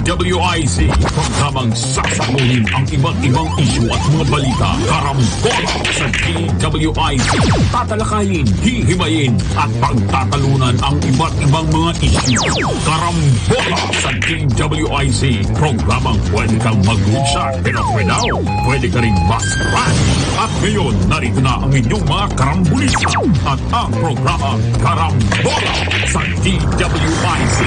DWIZ, programang sasagutin ang iba't ibang isyu at mga balita. Karambola sa DWIZ. Tatalakayin, hihimayin at pagtatalunan ang iba't ibang mga isyu. Karambola sa DWIZ, programang pwede kang mag-reach pero now, pwede ka rin masran. At ngayon, narito na ang inyong mga karambulista at ang programa Karambola sa DWIZ.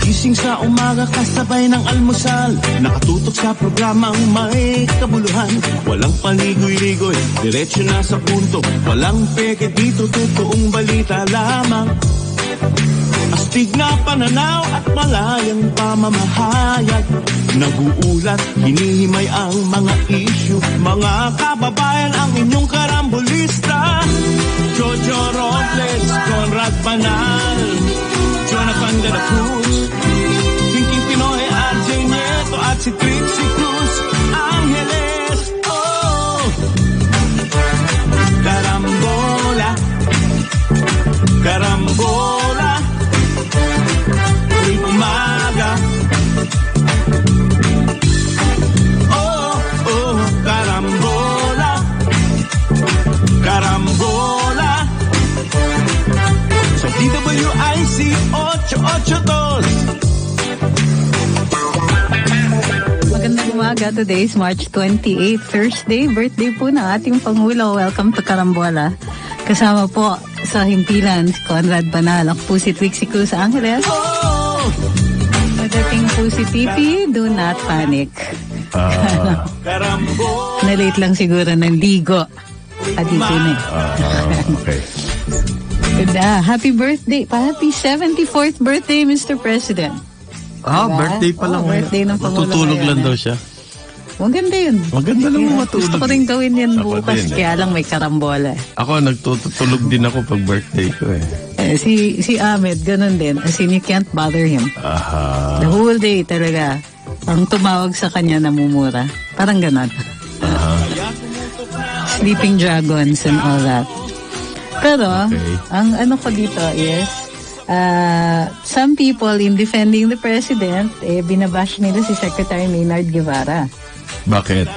Gising sa umaga kasabay ng almusal, nakatutok sa programang may kabuluhan. Walang paligoy-ligoy, diretso na sa punto. Walang peke dito, totoong balita lamang. Astig na pananaw at malayang pamamahayag. Naguulat, hinihimay ang mga issue. Mga kababayan, ang inyong karambulista. Jojo Robles, Conrad Banal, Jonathan de la Cruz, Pinky Pinoy, RJ Nieto at si Trixie Cruz Angeles. Oh, Karambola, Karambola, tuwing umaga. Oh, oh, Karambola, Karambola sa DWIZ 882. Magandang umaga. Today is March 28, Thursday. Birthday po ng ating Pangulo. Welcome to Karambola. Kasama po sa himpilan si Conrad Banal. Ako po si Trixie Cruz Angeles. Madating po si Pipi. Do not panic. Na-late lang siguro ng ligo. Adito na. Okay. Happy birthday. Happy 74th birthday, Mr. President. Diba? Birthday pa lang. Birthday ng Pangulo. Matutulog lang daw siya. Maganda yun. Maganda naman matulog. Gusto ko rin gawin yan Ako bukas. din, Kaya lang may karambola. Ako, nagtutulog din ako pag birthday ko Si Ahmed, ganun din. As in, you can't bother him. Aha. The whole day talaga. Ang tumawag sa kanya namumura. Parang ganun. Sleeping dragons and all that. Pero, ang ano ko dito is, some people in defending the president, binabash nila si Secretary Maynard Guevara. Bakit?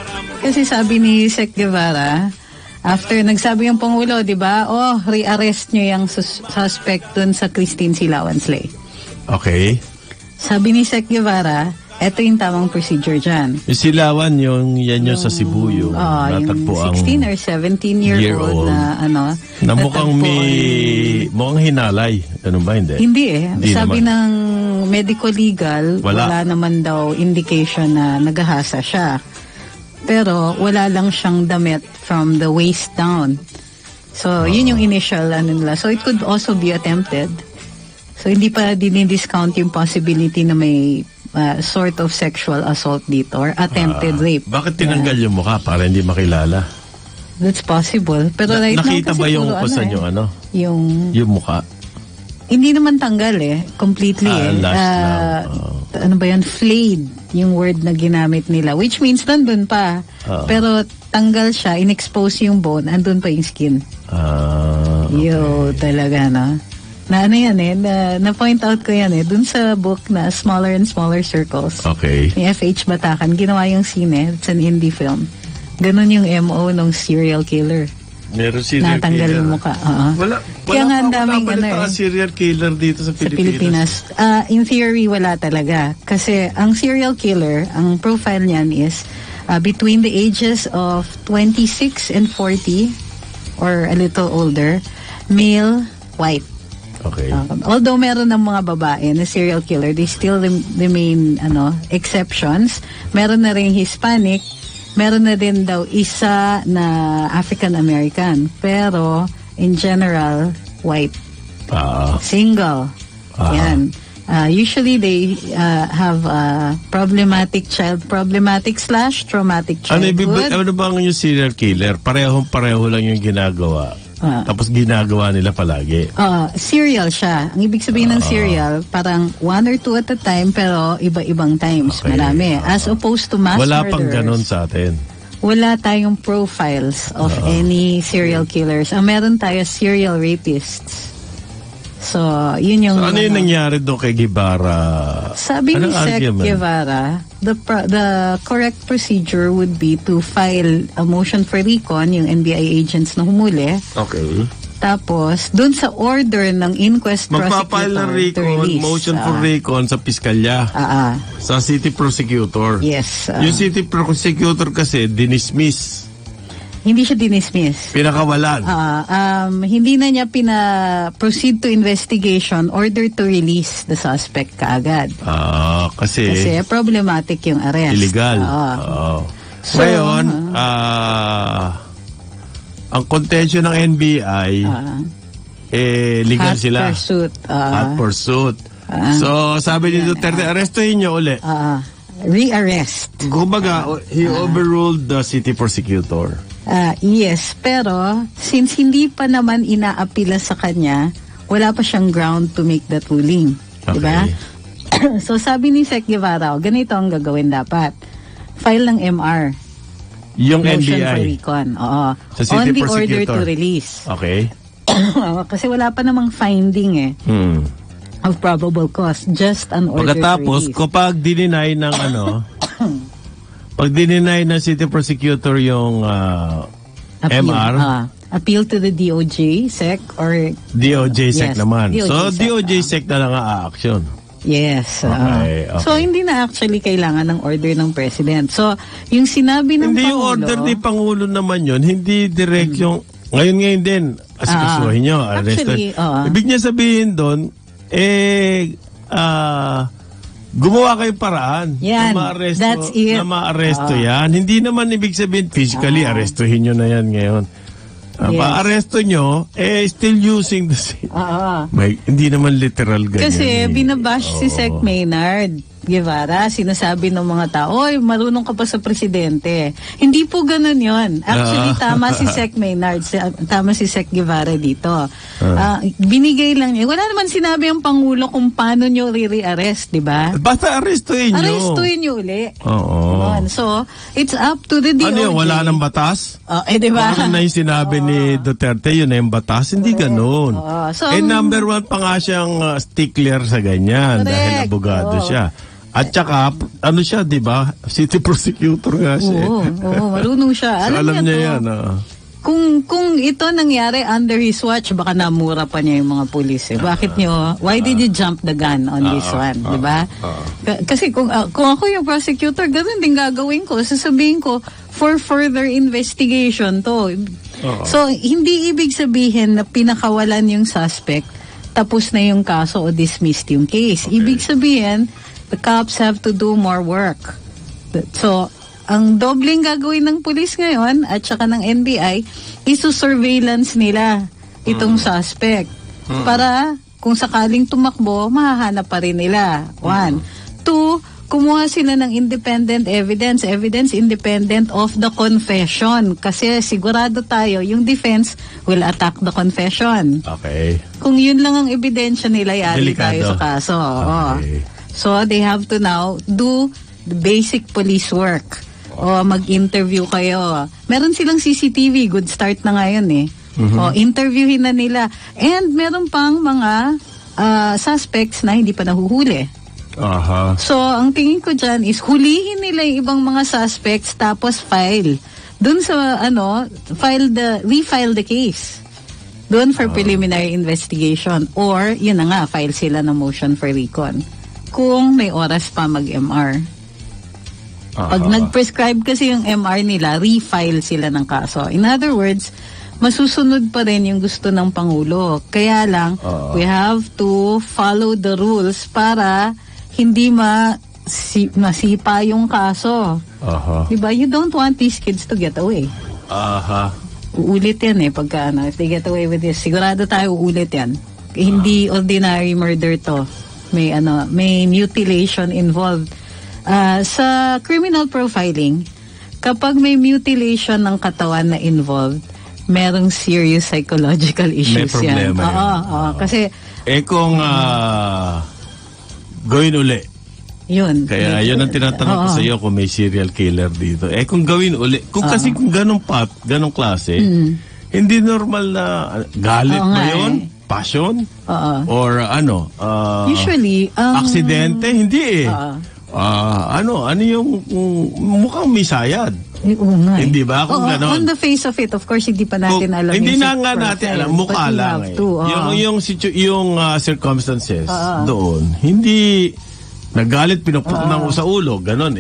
Kasi sabi ni Sec Guevara, after nagsabi yung Pangulo, di ba, re-arrest nyo yung suspect dun sa Christine Silawan Slay. Okay. Sabi ni Sec Guevara, eto yung tamang procedure dyan. Yung Silawan, yung sa Cebu, yung natagpo ang 16 or 17-year-old na na mukhang hinalay. Ano ba, hindi? Hindi Sabi naman. ng medical legal, wala naman daw indication na nagahasa siya. Pero wala lang siyang damit from the waist down. So, yun yung initial nila. So, it could also be attempted. So, hindi pa dinidiscount yung possibility na may sort of sexual assault dito or attempted rape. Bakit tinanggal yung mukha para hindi makilala? That's possible. Pero nakita ba yung kusan yung mukha? Hindi naman tanggal completely ano ba yan? Flayed yung word na ginamit nila. Which means nandun pa. Pero tanggal siya, in-expose yung bone, andun pa yung skin. Okay. Talaga na yan na-point out ko yan dun sa book na Smaller and Smaller Circles. Okay. Ni F.H. Batacan, ginawa yung scene it's an indie film. Ganun yung MO ng serial killer. Meron serial natanggal killer. Yung mukha. Wala kaya nga ang daming serial killer dito sa Pilipinas. In theory, wala talaga. Kasi ang serial killer, ang profile niyan is between the ages of 26 and 40 or a little older, male, white. Okay. Although meron ng mga babae na serial killer, they still remain exceptions. Meron na rin Hispanic, meron na din daw isa na African American, pero in general white. Single. Yan. Usually they have problematic /traumatic childhood. Ano bang yung serial killer? Pareho lang yung ginagawa. Tapos ginagawa nila palagi. Serial siya. Ang ibig sabihin ng serial, parang 1 or 2 at a time, pero iba-ibang times. Okay. Marami. As opposed to mass Wala murderers. pang ganon sa atin. Wala tayong profiles of any serial killers. Ang meron tayo serial rapists. So, yun yung... So, ano yung nangyari doon kay Guevara? Sabi ni Sec Guevara, the correct procedure would be to file a motion for recon, yung NBI agents na humuli. Okay. Tapos, dun sa order ng inquest magpapile prosecutor ng recon, motion for recon sa piskalya. Sa city prosecutor. Yes. Yung city prosecutor kasi, dinismiss. Hindi siya dinismiss. Pinakawalan. Hindi na niya proceed to investigation, order to release the suspect kaagad. Kasi problematic yung arrest. Illegal. So, ngayon, ang contention ng NBI, legal sila. Hot pursuit. So, sabi ni Duterte, arrestuhin niyo uli. Re-arrest. Kumbaga, he overruled the city prosecutor. Yes, pero since hindi pa naman inaapila sa kanya, wala pa siyang ground to make that ruling. Okay. Diba? So sabi ni Sec Guevara, ganito ang gagawin dapat. File ng MR. Yung motion NBI. For recon. Oo. Sa city on the prosecutor. order to release. Okay. Kasi wala pa namang finding of probable cause. Just an order Pagkatapos, to release. kapag dininay ng pag dininay ng city prosecutor yung MR, appeal to the DOJ, SEC, or... DOJ, SEC yes, naman. DOJ, so, SEC, DOJ, SEC na lang a-action. Yes. Okay. So, hindi na actually kailangan ng order ng President. So, yung sinabi ng hindi Pangulo... yung order ni Pangulo naman yun, hindi direct yung... Ngayon din, asikasuhin nyo, arrested. Ibig niya sabihin doon, gumawa kayong paraan yan, na ma-aresto yan. Hindi naman ibig sabihin physically, arestuhin nyo na yan ngayon. Pa-aresto nyo, still using the same. Hindi naman literal ganyan. Kasi binabash si Sec Maynard Guevara, sinasabi ng mga tao, oy, marunong ka pa sa presidente. Hindi po ganun yon. Actually, tama si Sec Maynard, tama si Sec Guevara dito. Binigay lang niya. Wala naman sinabi ang Pangulo kung paano nyo re-arrest, di ba? Basta arestuhin nyo. Arestuhin nyo uli. Oo. So, it's up to the DOJ. Ano yun, wala ng batas? Di ba? Ano na yung sinabi ni Duterte, yun na yung batas? Hindi ganun. So, number one pa nga siyang stickler sa ganyan. Dahil abogado siya. At saka, ano siya, di ba? City prosecutor nga siya. Oo, marunong siya. So, alam niya yan. Kung ito nangyari under his watch, baka namura pa niya yung mga pulis. Bakit nyo? Why did you jump the gun on this one? Di ba? Kasi kung ako yung prosecutor, ganun din gagawin ko. Sasabihin ko, for further investigation to. So, hindi ibig sabihin na pinakawalan yung suspect, tapos na yung kaso o dismissed yung case. Okay. Ibig sabihin, the cops have to do more work. So, ang dobling gagawin ng pulis ngayon at saka ng NBI is to surveillance nila itong suspect. Para kung sakaling tumakbo, mahahanap pa rin nila. 1. 2, kumuha sila ng independent evidence independent of the confession. Kasi sigurado tayo, yung defense will attack the confession. Okay. Kung yun lang ang ebidensya nila, yari tayo sa kaso. Okay. So, they have to now do the basic police work. O mag-interview kayo. Meron silang CCTV. Good start na ngayon O, interviewin na nila. And meron pang mga suspects na hindi pa nahuhuli. So, ang tingin ko dyan is hulihin nila yung ibang mga suspects tapos file. Dun sa, refile the case. Doon for preliminary investigation. Or, yun na nga, file sila ng motion for recon. Kung may oras pa mag-MR. Pag nag-prescribe kasi yung MR nila, refile sila ng kaso. In other words, masusunod pa rin yung gusto ng Pangulo. Kaya lang, we have to follow the rules para hindi masipa yung kaso. Diba? You don't want these kids to get away. Uulit yan pagka if they get away with this. Sigurado tayo uulit yan. Hindi ordinary murder to. May mutilation involved. Sa criminal profiling, kapag may mutilation ng katawan na involved, merong serious psychological issues yan. problema yan. Oo. Kasi, kung gawin uli. yun. Kaya yun ang tinatanong ko sa iyo kung may serial killer dito. Kung gawin uli. Kasi kung ganong klase, hindi normal na galit ba yun? Passion? Or Usually, aksidente? Hindi ano yung mukhang may sayad? Hindi ba? Kung ganon. On the face of it, of course, hindi pa natin alam. Hindi na nga natin alam. Mukha lang yung circumstances doon. Hindi nagalit, pinuputok ng sa ulo. Ganon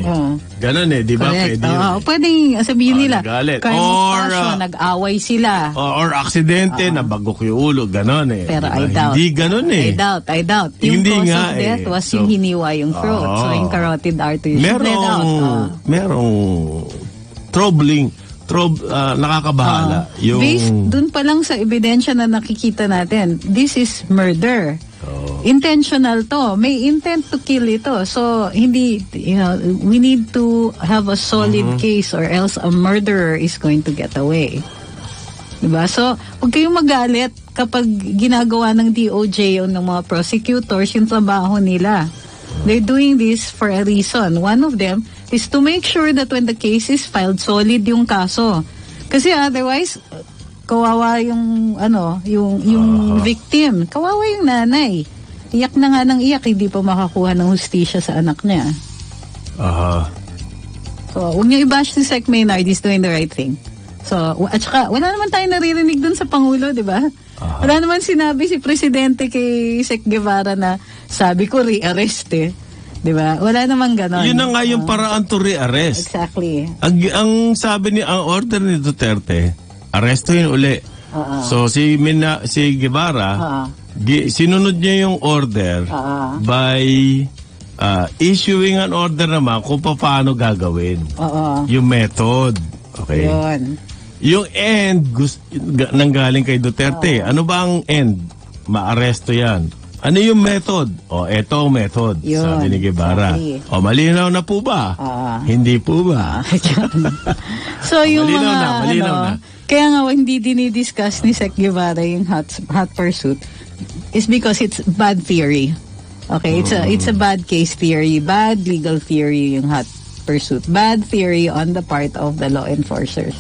Ganon di ba? Pwede yun. Pwedeng sabihin nila. Nagalit. Crime of passion, nag-away sila. Or aksidente, nabagok yung ulo. Ganon Pero diba? I doubt. Hindi ganon I doubt. Yung hindi cause nga of death was yung hiniwa yung throat. So yung carotid arteries. Merong troubling, nakakabahala. Based dun pa lang sa ebidensya na nakikita natin, this is murder. Intentional to. May intent to kill ito. So, hindi, we need to have a solid case or else a murderer is going to get away. Diba? So, huwag kayong magalit kapag ginagawa ng DOJ o ng mga prosecutors yung trabaho nila. They're doing this for a reason. One of them is to make sure that when the case is filed, solid yung kaso. Kasi otherwise, kawawa yung yung victim. Kawawa yung nanay. Iyak na nga ng iyak, hindi pa makakuha ng hustisya sa anak niya. So, huwag niyo i-bash si Sec Maynard, he's doing the right thing. So, at saka, wala naman tayo naririnig dun sa Pangulo, di ba? Wala naman sinabi si Presidente kay Sec Guevara na sabi ko re-arrest di ba? Wala naman ganon. Yun na nga yung paraan to re-arrest. Exactly. Ang sabi ang order ni Duterte, arrestuhin uli. So si Guevara, sinunod niya yung order by issuing an order naman kung paano gagawin. Yung method. Okay? Yun. Yung end, nanggaling kay Duterte. Ano ba ang end? Maaresto yan. Ano yung method? Eto ang method. Yun. Sabi ni Guevara. Exactly. Malinaw na po ba? Hindi po ba? So yung malinaw na. Kaya nga hindi dinidiscuss ni Sec Guevara yung hot pursuit is because it's bad theory. Okay, it's a bad case theory, bad legal theory yung hot pursuit. Bad theory on the part of the law enforcers.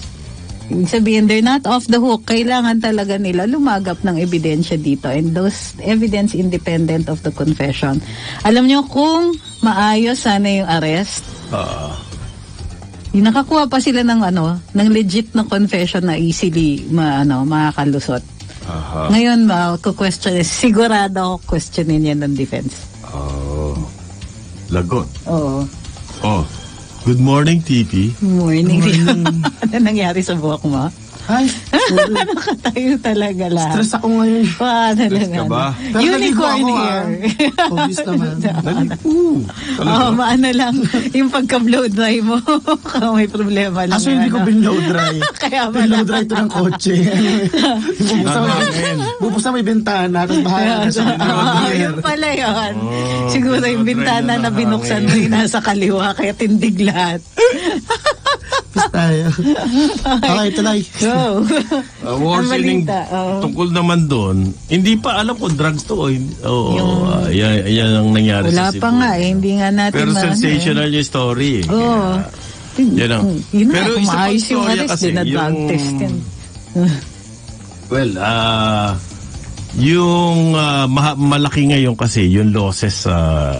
Ibig sabihin, they're not off the hook. Kailangan talaga nila lumagap ng ebidensya dito, and those evidence independent of the confession. Alam nyo, kung maayos sana yung arrest, nakakuha pa sila ng ng legit na confession na easily makakalusot. Ngayon, question is, sigurado ako questionin yan ng defense. Lagot. Oo. Good morning, TP. Morning. Ano nangyari sa buhok mo? Ay, ano ka tayo talaga lahat? stress ako ngayon. Stress ka ba? Unicorn hair. Obvious naman. Maano lang. Yung pagka-blow dry mo, may problema lang. Aso hindi ko binlow dry. Kaya binlow dry ito ng kotse. Bubuksan may bintana, tapos bahala na sa yun pala yun. Siguro yung bintana na binuksan mo yung nasa kaliwa, kaya tindig lahat. Tayo. Okay, tuloy. Go. War sining tungkol naman doon, hindi pa alam kung drugs to. Yan ang nangyari wala sa Cebu. pa nga hindi nga natin pero sensational yung story. Pero isa pang storya kasi, drug test yan. Well, yung malaki ngayon kasi yung losses sa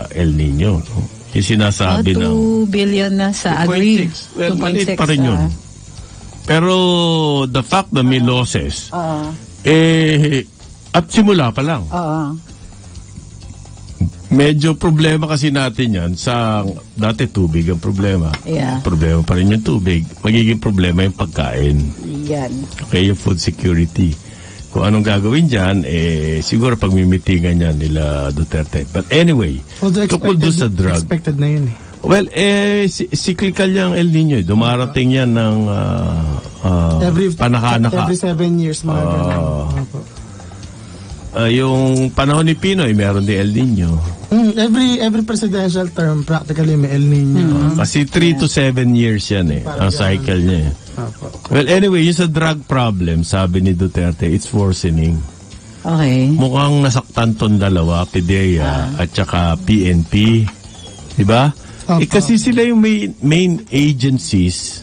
El Nino, no? Yung sinasabi 2 billion na sa agri. 2.6. Well, maliit pa rin yun. Pero the fact na may losses, at simula pa lang. Medyo problema kasi natin yan sa, dati tubig ang problema. Yeah. Problema pa rin yung tubig. Magiging problema yung pagkain. Yan. Okay, yung food security. Kung anong gagawin dyan, siguro pagmimitingan yan nila Duterte. But anyway, tukol doon sa drug. Expected na yun Well, cyclical yung El Nino. Dumarating yan ng panaka-naka. Every 7 years mga ganun. yung panahon ni Pinoy, meron din El Nino. Every presidential term, practically may El Nino. Kasi 3 to 7 years yan ang cycle niya. Well, anyway, yung sa drug problem, sabi ni Duterte, it's worsening. Okay. Mukhang nasaktan tong dalawa, PDEA at saka PNP. Diba? Kasi sila yung main agencies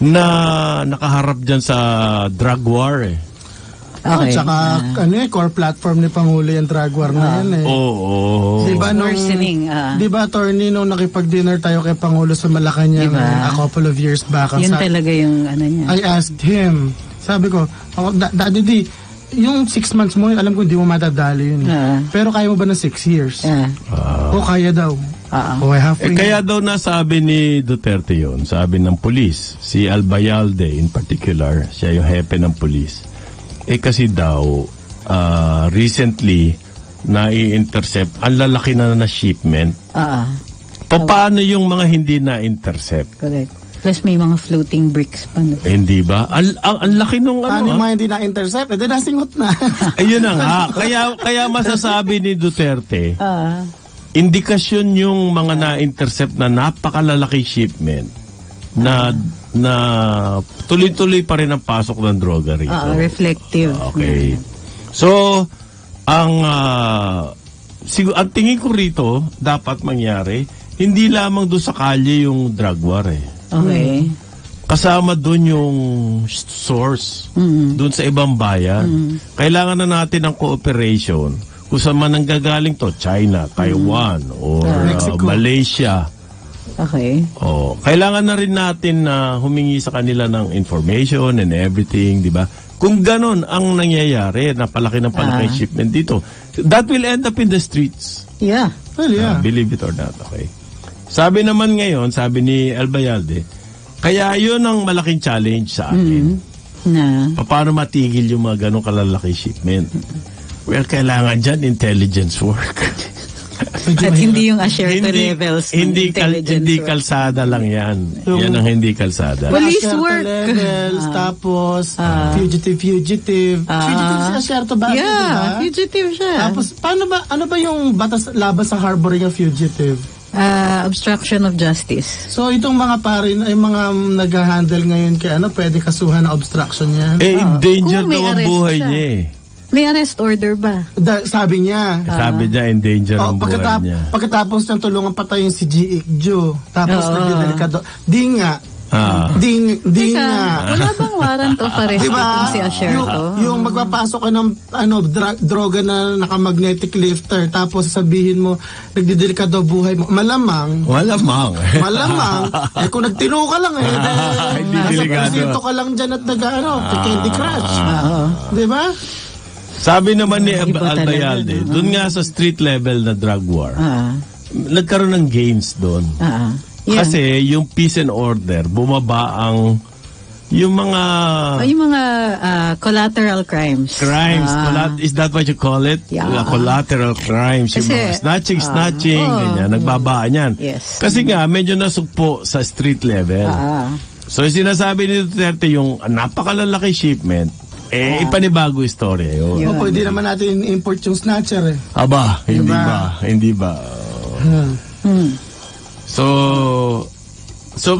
na nakaharap dyan sa drug war Okay. Tsaka core platform ni Pangulo yung drug war na yan Oo. Diba Worsening. Diba, attorney, nung nakipag-dinner tayo kay Pangulo sa Malacanang a couple of years back. Yun talaga yung niya. I asked him, sabi ko, Daddy D, yung 6 months mo, alam ko hindi mo matadali yun. Pero kaya mo ba ng 6 years? O kaya daw. Kaya daw nasabi ni Duterte yun, sabi ng pulis, si Albayalde in particular, siya yung hepe ng pulis. Kasi daw, recently, na-intercept, ang lalaki na shipment. Paano yung mga hindi na-intercept? Correct. Plus may mga floating bricks pa. Hindi ba? Ang laki nung yung mga hindi na-intercept? Nasingot na. Ayun na nga. Kaya masasabi ni Duterte, indikasyon yung mga na-intercept na napakalalaki shipment na tuloy-tuloy pa rin ang pasok ng droga rito. Reflective. Okay. So, ang tingin ko rito, dapat mangyari, hindi lamang doon sa kalye yung drug war Okay. Kasama doon yung source, doon sa ibang bayan. Kailangan na natin ng cooperation kung saan man nanggagaling to, China, Taiwan, or Malaysia. Okay. Kailangan na rin natin na humingi sa kanila ng information and everything, di ba? Kung ganon ang nangyayari, napalaki ng palaki shipment dito, that will end up in the streets. Yeah. Well, yeah. Believe it or not, okay? Sabi naman ngayon, sabi ni Albayalde, kaya yun ang malaking challenge sa akin. Paano matigil yung mga ganong kalalaki shipment? Well, kailangan dyan intelligence work. At hindi yung asherto levels ng intelligence. Hindi kalsada lang yan. Yan ang hindi kalsada. Police work. Levels, tapos fugitive. Fugitive si asherto ba? Yeah, fugitive siya. Tapos, ano ba yung batas laban sa harboring of fugitive? Obstruction of justice. So, itong mga parin ay mga nag-handle ngayon kay pwede kasuhan na obstruction yan? Danger daw ang buhay niya May arrest order ba? Sabi niya. Sabi niya, in danger ang buhay niya. Pagkatapos ng tulungan patayin si G.Ikjo, tapos nagdedelikado. Di nga. Wala bang warrant of arrest itong si Asherto? Yung magpapasok ka ng droga na naka-magnetic lifter, tapos sabihin mo, nagdedelikado buhay mo. Malamang. Kung nagtino ka lang nasa presinto ka lang dyan at Candy Crush. Di ba? Sabi naman ni Albayalde, doon nga sa street level na drug war, nagkaroon ng gains doon. Kasi yung peace and order, bumaba ang yung mga collateral crimes. Is that what you call it? Yeah. Collateral crimes. Kasi, yung mga snatching, ganyan, nagbabaan yan. Yes. Kasi nga, medyo nasugpo sa street level. So, sinasabi ni Duterte yung napakalalaki shipment, ipanibago istorya yun. Pwede naman natin import yung snatcher Aba, hindi ba? So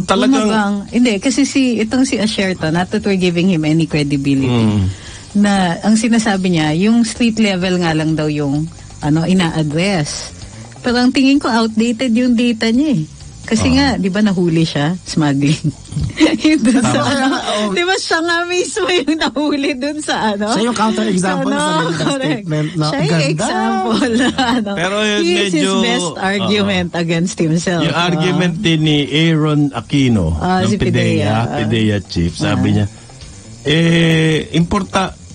talagang... Hindi, kasi itong si Asherto, not that we're giving him any credibility, na ang sinasabi niya, yung street level nga lang daw yung ina-address. Pero ang tingin ko, outdated yung data niya Kasi nga, di ba nahuli siya? Smuggling. Di ba siya nga mismo yung nahuli dun sa Siya yung counter-example sa statement. Siya yung example. Pero he is his best argument against himself. Yung argument din ni Aaron Aquino ng PDEA chief, sabi niya,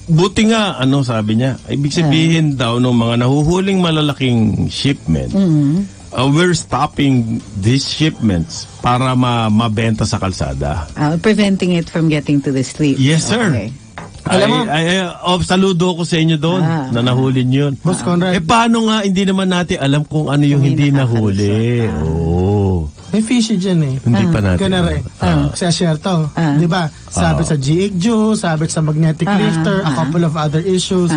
buti nga, sabi niya, ibig sabihin daw ng mga nahuhuling malalaking shipment, we're stopping these shipments para mabenta sa kalsada. Preventing it from getting to the street. Yes, sir. Okay. Alam mo, saludo ko sa inyo doon na nahuli yun. Boss Conrad. Paano nga hindi naman natin alam kung ano yung hindi nahuli? May fishy dyan Hindi pa natin. Ganare. Si Asherto. Di ba? Sabit sa G.Ikjo, sabit sa magnetic lifter, a couple of other issues.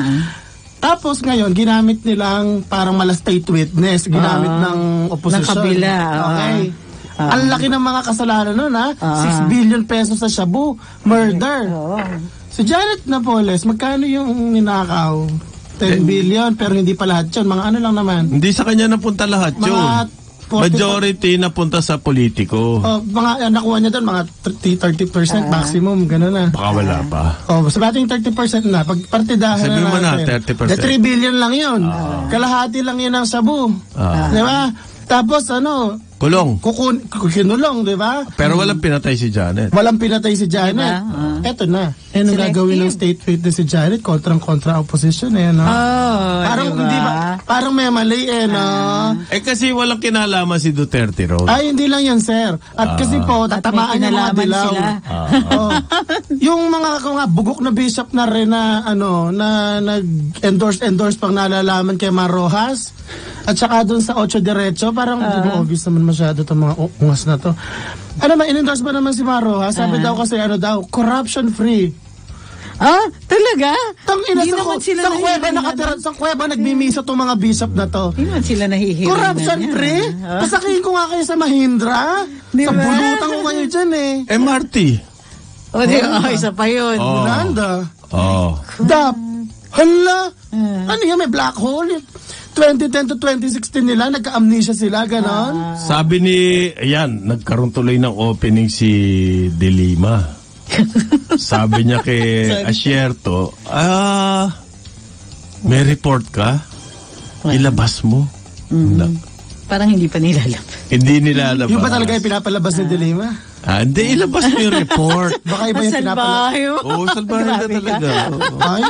Tapos ngayon, ginamit nilang parang mala state witness, ginamit ng opposition. Ng kabila. Okay. Ang laki ng mga kasalanan nun, ha? 6 billion pesos sa shabu, murder. Si Janet Napoles, magkano yung ninakaw? 10 billion, pero hindi pa lahat yun. Mga ano lang naman. Hindi sa kanya napunta lahat yun. Mga 40, majority napunta sa politiko. Mga nakuha niya doon, mga 30% maximum, gano'n na. Baka wala pa. Sabating 30% na. Pag partidahan sabi mo na, natin. 30%. 3 billion lang yun. Kalahati lang yun ang sabu. Di ba? Tapos kulong. Kinulong, di ba? Pero walang pinatay si Janet. Walang pinatay si Janet. Eto na. Ano gagawin ng state witness si Janet? Kontra opposition, no? Parang diba? hindi ba? Parang may mali, no? Kasi walang kinalaman si Duterte Road. Ay, hindi lang yan, sir. At kasi po, tatamaan yung mga dilaw. Yung mga bugok na bishop na rin na, na nag-endorse pang nalalaman kay Mar Rojas. At saka doon sa Ocho Derecho, parang hindi mo obvious naman masyado itong mga ungas na to. In-endorse ba naman si Mar Rojas? Sabi daw kasi, corruption-free. Talaga? Hindi naman sila sa kuweba nagmimisa itong mga bishop na to. Hindi naman sila nahihirin. Corruption-free? Pasakihin ko nga kayo sa Mahindra. Sa bulutan ko kayo dyan MRT. Isa pa yun. Nanda. Hala. Ano yan? May black hole. 2010 to 2016 nila, nagka-amnesia sila, ganon? Sabi nagkaroon tuloy ng opening si De Lima. Sabi niya kay Asierto, may report ka? Ilabas mo. Parang hindi pa nilalabas. Hindi nilalabas. Yung ba talaga yung pinapalabas ni De Lima? Hindi, ilabas mo yung report. Baka iba yung pinapalabas. Salbahe na talaga. Ay,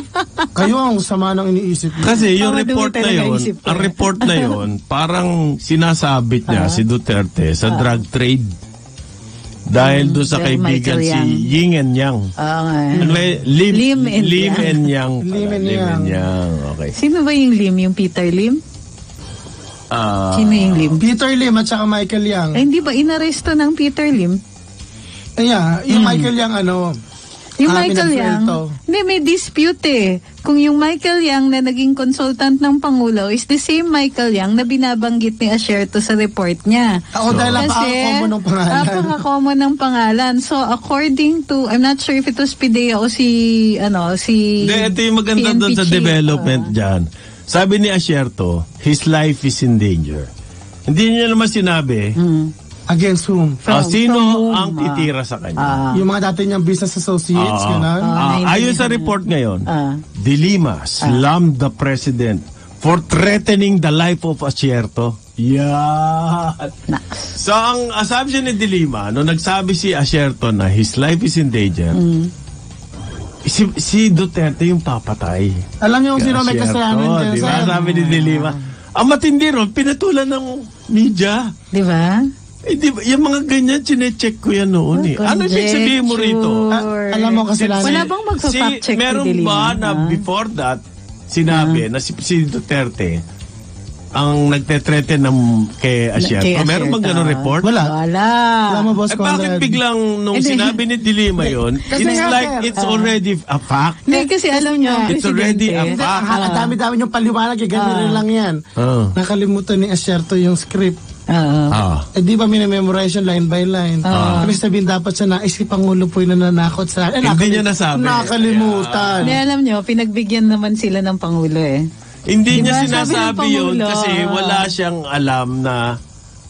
kayo ang sama ng iniisip. Kasi yung report na yun, ang report na yun, parang sinasabit niya si Duterte sa drug trade. Dahil doon sa kaibigan si Ying and Yang. Lim and Yang. Okay. Sino ba yung Lim? Yung Peter Lim? Sino yung Lim? Peter Lim at saka Michael Yang. Hindi ba inaresto ng Peter Lim? Yung Michael Yang yung Michael Yang, hindi, may dispute Kung yung Michael Yang na naging consultant ng Pangulo is the same Michael Yang na binabanggit ni Asierto sa report niya. Dahil napaka-common ng pangalan. Napaka-common ng pangalan. So, according to, I'm not sure if it was PIDEA o si ito yung maganda doon sa development dyan. Sabi ni Asierto, his life is in danger. Hindi niya naman sinabi, against whom? Sino ang titira sa kanya? Yung mga dati niyang business associates, gano'n? Ayon sa report ngayon, De Lima slammed the president for threatening the life of Asierto. So, ang assumption ni De Lima, nung nagsabi si Asierto na his life is in danger, si Duterte yung papatay. Alam niyo kung sino may kasalanan dyan, diba? Sabi ni De Lima. Ang matindi ron, pinatulan ng media. Di ba? Yung mga ganyan, chinecheck ko yan noon Ano ibig sabihin mo rito? Alam mo kasalanan. Wala bang magpa-fact check ni De Lima? Meron ba na before that, sinabi na si Duterte, ang nagte-threaten kay Asierto. Meron bang ganun report? Wala. Alam mo, Boss Conrad. Bakit biglang nung sinabi ni De Lima yun, it's like it's already a fact? Hindi, kasi alam niya, it's already a fact. Ang dami-dami yung paliwanag, ganun lang yan. Nakalimutan ni Asierto yung script. Di ba minamemorize line by line? Kasi sabihin dapat siya si Pangulo po yung nananakot sa akin. Hindi niya nasabi. Nakalimutan. Hindi, alam niyo, pinagbigyan naman sila ng Pangulo Hindi niya sinasabi yun kasi wala siyang alam na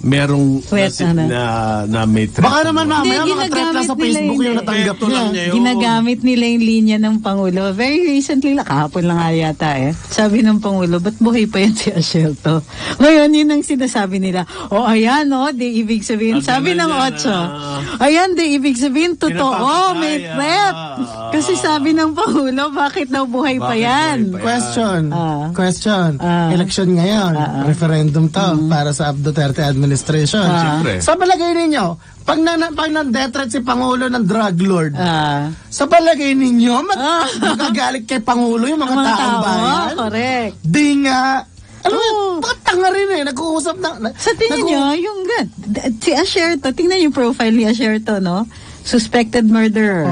merong na may threat. Baka naman mamaya mga threat lang sa Facebook yung natanggap niya. Ginagamit nila yung linya ng Pangulo. Very recently, kahapon lang yata Sabi ng Pangulo, ba't buhay pa yan si Asierto? Ngayon, yun ang sinasabi nila. Ayan, di ibig sabihin. Sabi ng Ocho, ayan, di ibig sabihin, totoo, may threat. Kasi sabi ng Pangulo, bakit daw buhay pa yan? Question. Election ngayon. Referendum to para sa Duterte administration. Sa palagay ninyo, pag na-death threat si Pangulo ng drug lord, sa palagay ninyo, magagalit kay Pangulo yung mga taong bayan? Correct. Di nga. Alam mo, bakit tanga rin nag-uusap na. Sa tingin nyo, si Asierto, tingnan yung profile ni Asierto, no? Suspected murderer,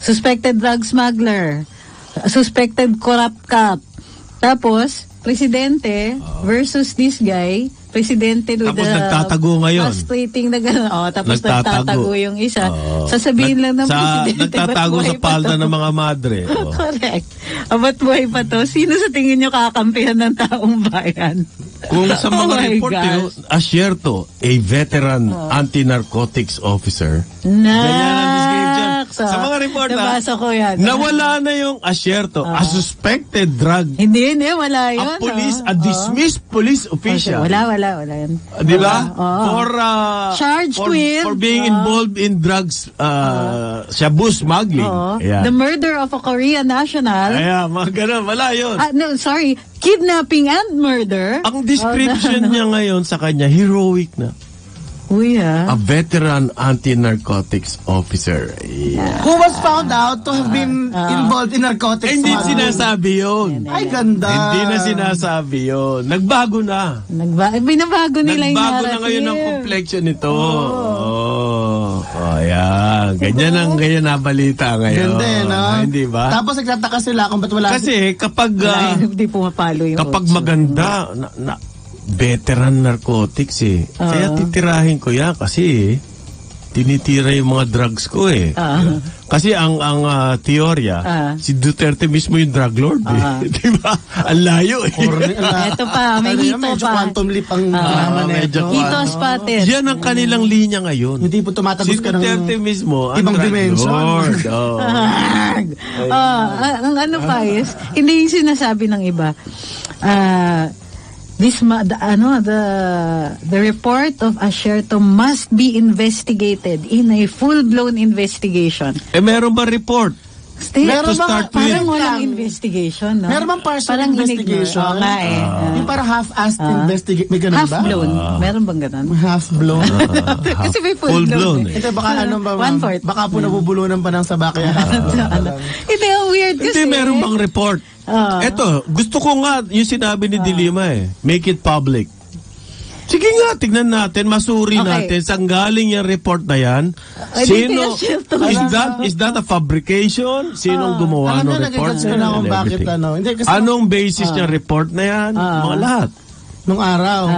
suspected drug smuggler, suspected corrupt cop, Tapos, presidente versus this guy, presidente with Tapos nagtatago ngayon. frustrating na gano'n. Tapos Nagtatago. nagtatago yung isa. Sasabihin lang ng presidente, nagtatago ba't sa buhay pa palda to? ng mga madre. Correct. Ba't buhay pa to? Sino sa tingin nyo kakampihan ng taong bayan? Kung sa Oh mga my report, gosh. Asierto, a veteran anti-narcotics officer. Ganyan ang description. Sa mga report, nabasa ko yan. nawala na yung Asierto, a suspected drug. Hindi, wala yun. A police, a dismissed police official. Wala yan. Di ba? Oo. Charged with, for being involved in drugs, shabu smuggling. Oo. Ayan. The murder of a Korean national. Ayan, mga ganun. Wala yun. No, sorry. Kidnapping and murder. Ang description niya ngayon sa kanya, heroic na. Uy, A veteran anti-narcotics officer. Yeah. Who was found out to have been involved in narcotics. Hindi smuggling. sinasabi yun. Ay, ganda. Hindi na sinasabi yun. Nagbago na. Binabago nila yung Nagbago narrative. na ngayon ang complexion nito. Ayan. Ganyan na balita ngayon. Ganda, no? Hindi ba? Tapos nagtataka sila kung ba't wala. Kasi kapag Hindi pumapalo yung kapag otso. maganda veteran narcotics kaya titirahin ko yan kasi tinitira yung mga drugs ko kasi ang teorya si Duterte mismo yung drug lord di ba? Ang layo Ito pa, may hito medyo pa. quantum leap ang naman medyo nito. Hito spotted. yan ang kanilang linya ngayon. Hindi po tumatagos Si ka ng Duterte mismo ang ibang drug dimension. lord. Ang ano pa is, hindi yung sinasabi ng iba. The report of Asierto must be investigated in a full-blown investigation. Meron ba report? Meron To start with. Parang walang investigation, no? Meron bang partial Parang investigation? in-ignore. Oo nga Yung parang half-assed investigation. May ganun ba? Half-blown. Meron bang ganun? Half-blown. Kasi may full-blown full-blown. Ito baka ano ba? One-fourth. Baka po nabubulunan pa ng saba kaya Hindi, ang weird kasi. Hindi, meron bang report? Eto, gusto ko nga yung sinabi ni Dilima Make it public. Sige nga, tignan natin, masuri natin saan galing yung report na yan. Sino, is that a fabrication? Sinong gumawa ng report nagigets ko na kung bakit Hindi, kasi Anong basis yung report na yan? Mga lahat. nung araw,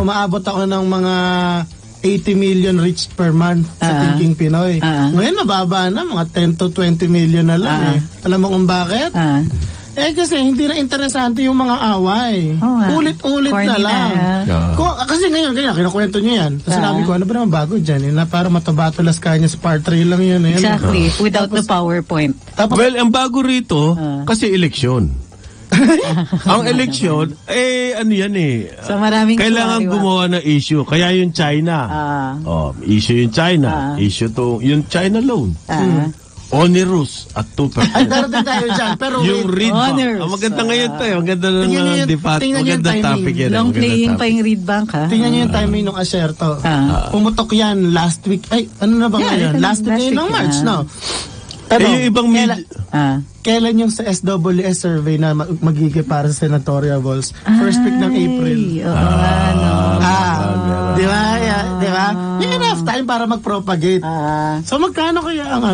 umaabot ako ng mga 80 million reach per month sa Thinking Pinoy. Ngayon, mababa na, mga 10 to 20 million na lang Alam mo kung bakit? Kasi hindi na interesante yung mga away. Ulit-ulit na lang. Kasi ngayon, kinukwento niyo yan. Tapos sinabi ko, ano ba naman bago dyan? Na para matabatulas kanya sa part 3 lang yun. Exactly. Without the PowerPoint. Well, ang bago rito, kasi eleksyon. Ang eleksyon, ano yan So maraming kailangan gumawa ng issue. Kaya yung China. Issue yung China. Issue to, yung China loan. Onerous at 2%. Ay, darating tayo dyan. Pero yung read bank. Ang maganda ngayon tayo. Ang ganda ng maganda topic yan. Long playing pa yung read bank, ha? Tingnan niyo yung timing ng Asierto. Pumutok yan last week. Ay, ano na ba ngayon? Last week ng March, no? Pero, yung ibang kailan yung sa SWS survey na magiging para sa senatorial balls? First week ng April. Di ba? Di ba? Yung enough time para mag-propagate. So, magkano kaya ang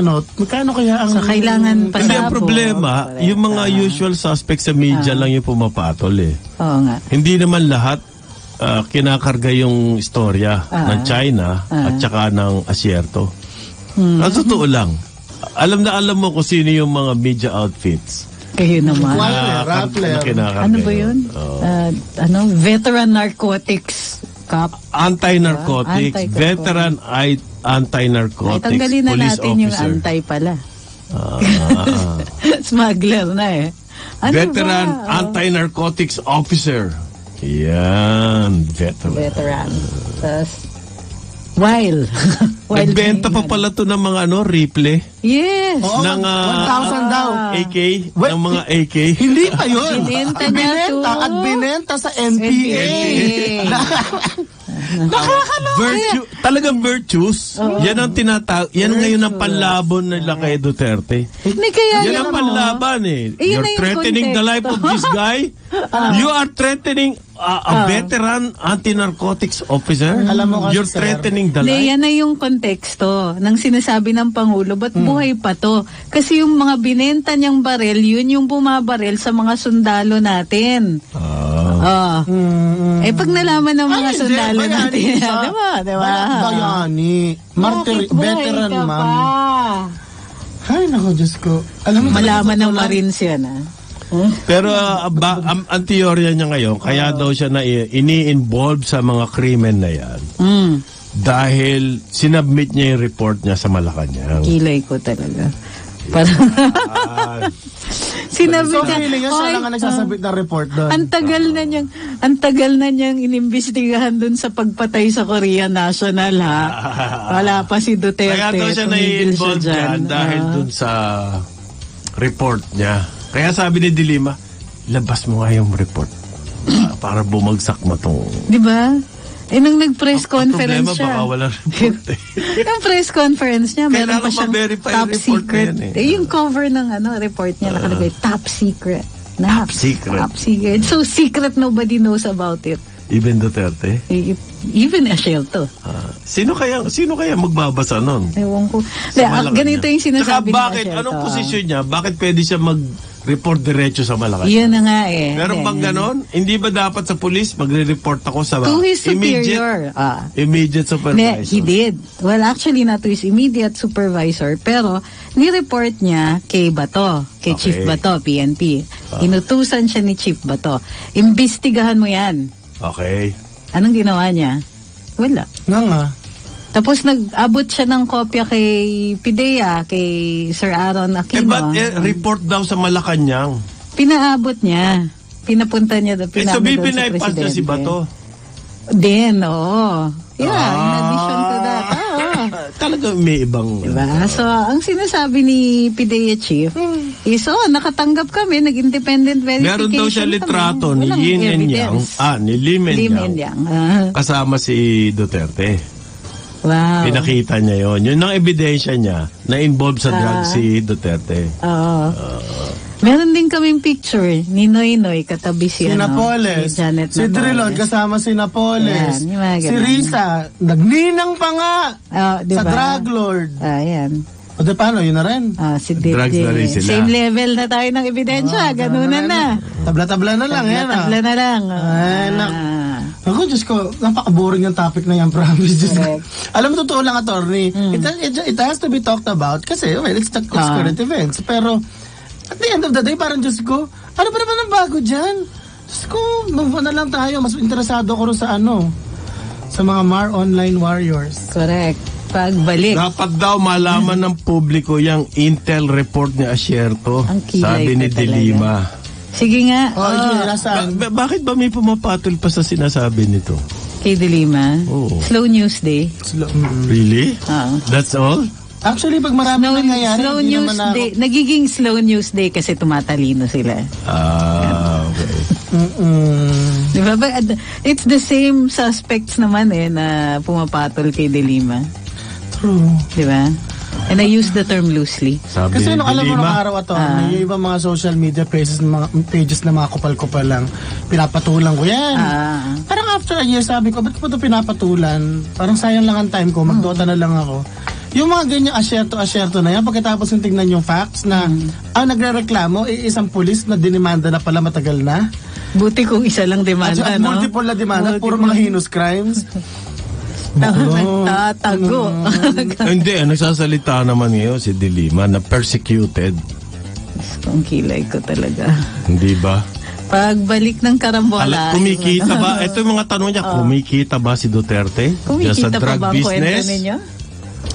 So, kailangan pa Hindi ang problema, yung mga usual suspects sa media lang yung pumapatol Oo nga. Hindi naman lahat kinakarga yung istorya ng China at saka ng Asierto. Ang totoo lang, alam mo kung sino yung mga media outfits. Kayo naman. Rappler. Ano ba yun? Veteran narcotics cop. Anti-narcotics. Veteran anti-narcotics Tanggalin na police natin officer. yung anti pala. Smuggler na Veteran anti-narcotics officer. Yan. Veteran. While nagbenta pa pala to ng mga replay. Yes. Ng 1,000 daw. AK. Ng mga AK. Hindi pa yun. Binenta at binenta sa NPA. Talagang virtues. Yan ang yan ngayon ang panlabon nila kay Duterte. Yan ang panlaban You're threatening the life of this guy. You are threatening a veteran anti-narcotics officer? Alam mo kasi, You're sir, threatening the life? Yan na yung konteksto ng sinasabi ng Pangulo, ba't buhay pa to? Kasi yung mga binenta niyang barel, yun yung bumabarel sa mga sundalo natin. Pag nalaman ng mga sundalo natin, diba? Bayani. Bakit buhay Veteran, ka ma'am. pa? Ay, naku, Diyos ko. Alam mo, Malaman ng Marines yan, Pero ang teorya niya ngayon, kaya daw siya na ini-involve sa mga krimen na yan. Dahil sinubmit niya yung report niya sa Malacanang. Kilay ko talaga. Parang sinabi So, niya, feeling niya, siya lang ang nagsasabit ng report doon. ang tagal na niyang inimbestigahan doon sa pagpatay sa Korea National, ha? Wala pa si Duterte. Kaya daw siya tumigil na-involve siya dyan dahil dun sa report niya. Kaya sabi ni Dilima, labas mo nga yung report para bumagsak mo tong... Di ba? Nung nag-press conference problema, siya. baka walang report Yung press conference niya, meron Kailangan pa siyang ma-verify top yung report na secret. yan, eh. Yung cover ng report niya nakalagay, top secret. Top secret. Top secret. So secret, nobody knows about it. Even Duterte? Even Ashelto. Sino kaya magbabasa nun? Ewan ko. Malacanang. Ganito yung sinasabi Tsaka bakit, ni Ashelto. anong posisyon niya? Bakit pwede siya mag-report diretso sa Malacanang? Yun na nga eh. Meron bang ganon? Hindi ba dapat sa police magre-report ako sa To his superior. Immediate supervisor? He did. Well, actually, not to his immediate supervisor, pero ni-report niya kay Bato, kay Okay. Chief Bato, PNP. Inutusan siya ni Chief Bato. Imbestigahan mo yan. Okay. Anong ginawa niya? Wala. Nga. Tapos nag-abot siya ng kopya kay Pidea, kay Sir Aaron Aquino. But report daw sa Malacanang. Pinaabot niya. Pinapunta niya doon. So, Pinabot doon sa pinaipas niya si presidente. Bato. Din, oo. Yeah, in addition to that. Talaga may ibang... Diba? So, ang sinasabi ni Pidea Chief is, nakatanggap kami, nag-independent verification. Meron daw siya litrato ni Walang Yin and Yang. evidence. Ni Lim and Lim Yang. and Yang. Kasama si Duterte. Wow. Pinakita niya yon. Yun ang ebidensya niya na involved sa drugs si Duterte. Oo. Meron din kaming picture ni Noy Noy katabi si Napoles. si Janet Si Drilon kasama si Napoles. Yan, yung mga Si ganun. Risa, nagninang pa nga diba? sa drug lord. Ayan. O di paano, yun na rin. Si Drugs na rin sila. Same level na tayo ng ebidensya. Ganunan na. Tabla-tabla na lang. yan. Tabla na lang. Ay, Ako, Diyos ko, napaka-boring yung topic na yan, promise. Diyos ko. Alam mo, totoo lang, attorney. It has to be talked about kasi, well, it's current events. Pero, at the end of the day, parang Diyos ko, ano ba naman ang bago dyan? Diyos ko, move on na lang tayo. Mas interesado ko rin sa sa mga online warriors. Correct. Pagbalik. Dapat daw malaman ng publiko yung intel report ni Asierto. Ang kilay Sabi ni ka talaga. Dilima. Sige nga. Nasaan? Bakit ba may pumapatol pa sa sinasabi nito? Kay Dilima. Oo. Slow news day. Really? Oo. That's all? Actually, pag marami nangyayari, slow hindi news naman ako... day. Nagiging slow news day kasi tumatalino sila. Okay. Di ba? It's the same suspects naman na pumapatol kay Dilima. True. Di ba? And I use the term loosely. Sabi Kasi ni nung alam mo nung Dilima, araw ito, may ibang mga social media pages na mga kupal-kupal lang, pinapatulan ko yan. Parang after a year, sabi ko, ba't ko ito pinapatulan? Parang sayang lang ang time ko, magdota na lang ako. Yung mga ganyang asyerto na yan, pagkatapos yung tingnan yung facts na ang nagre-reklamo, isang pulis na dinimanda na pala matagal na. Buti kung isa lang demanda, At no? multiple na demanda, puro mga heinous crimes. Nagtatago. Hindi, nagsasalita naman ngayon si Dilima na persecuted. Kung kilay ko talaga. Hindi ba? Pagbalik ng karambola. Kumikita ba? Ito yung mga tanong niya, kumikita ba si Duterte? Diyan sa Kumikita pa drug ba ang kwento business? ninyo?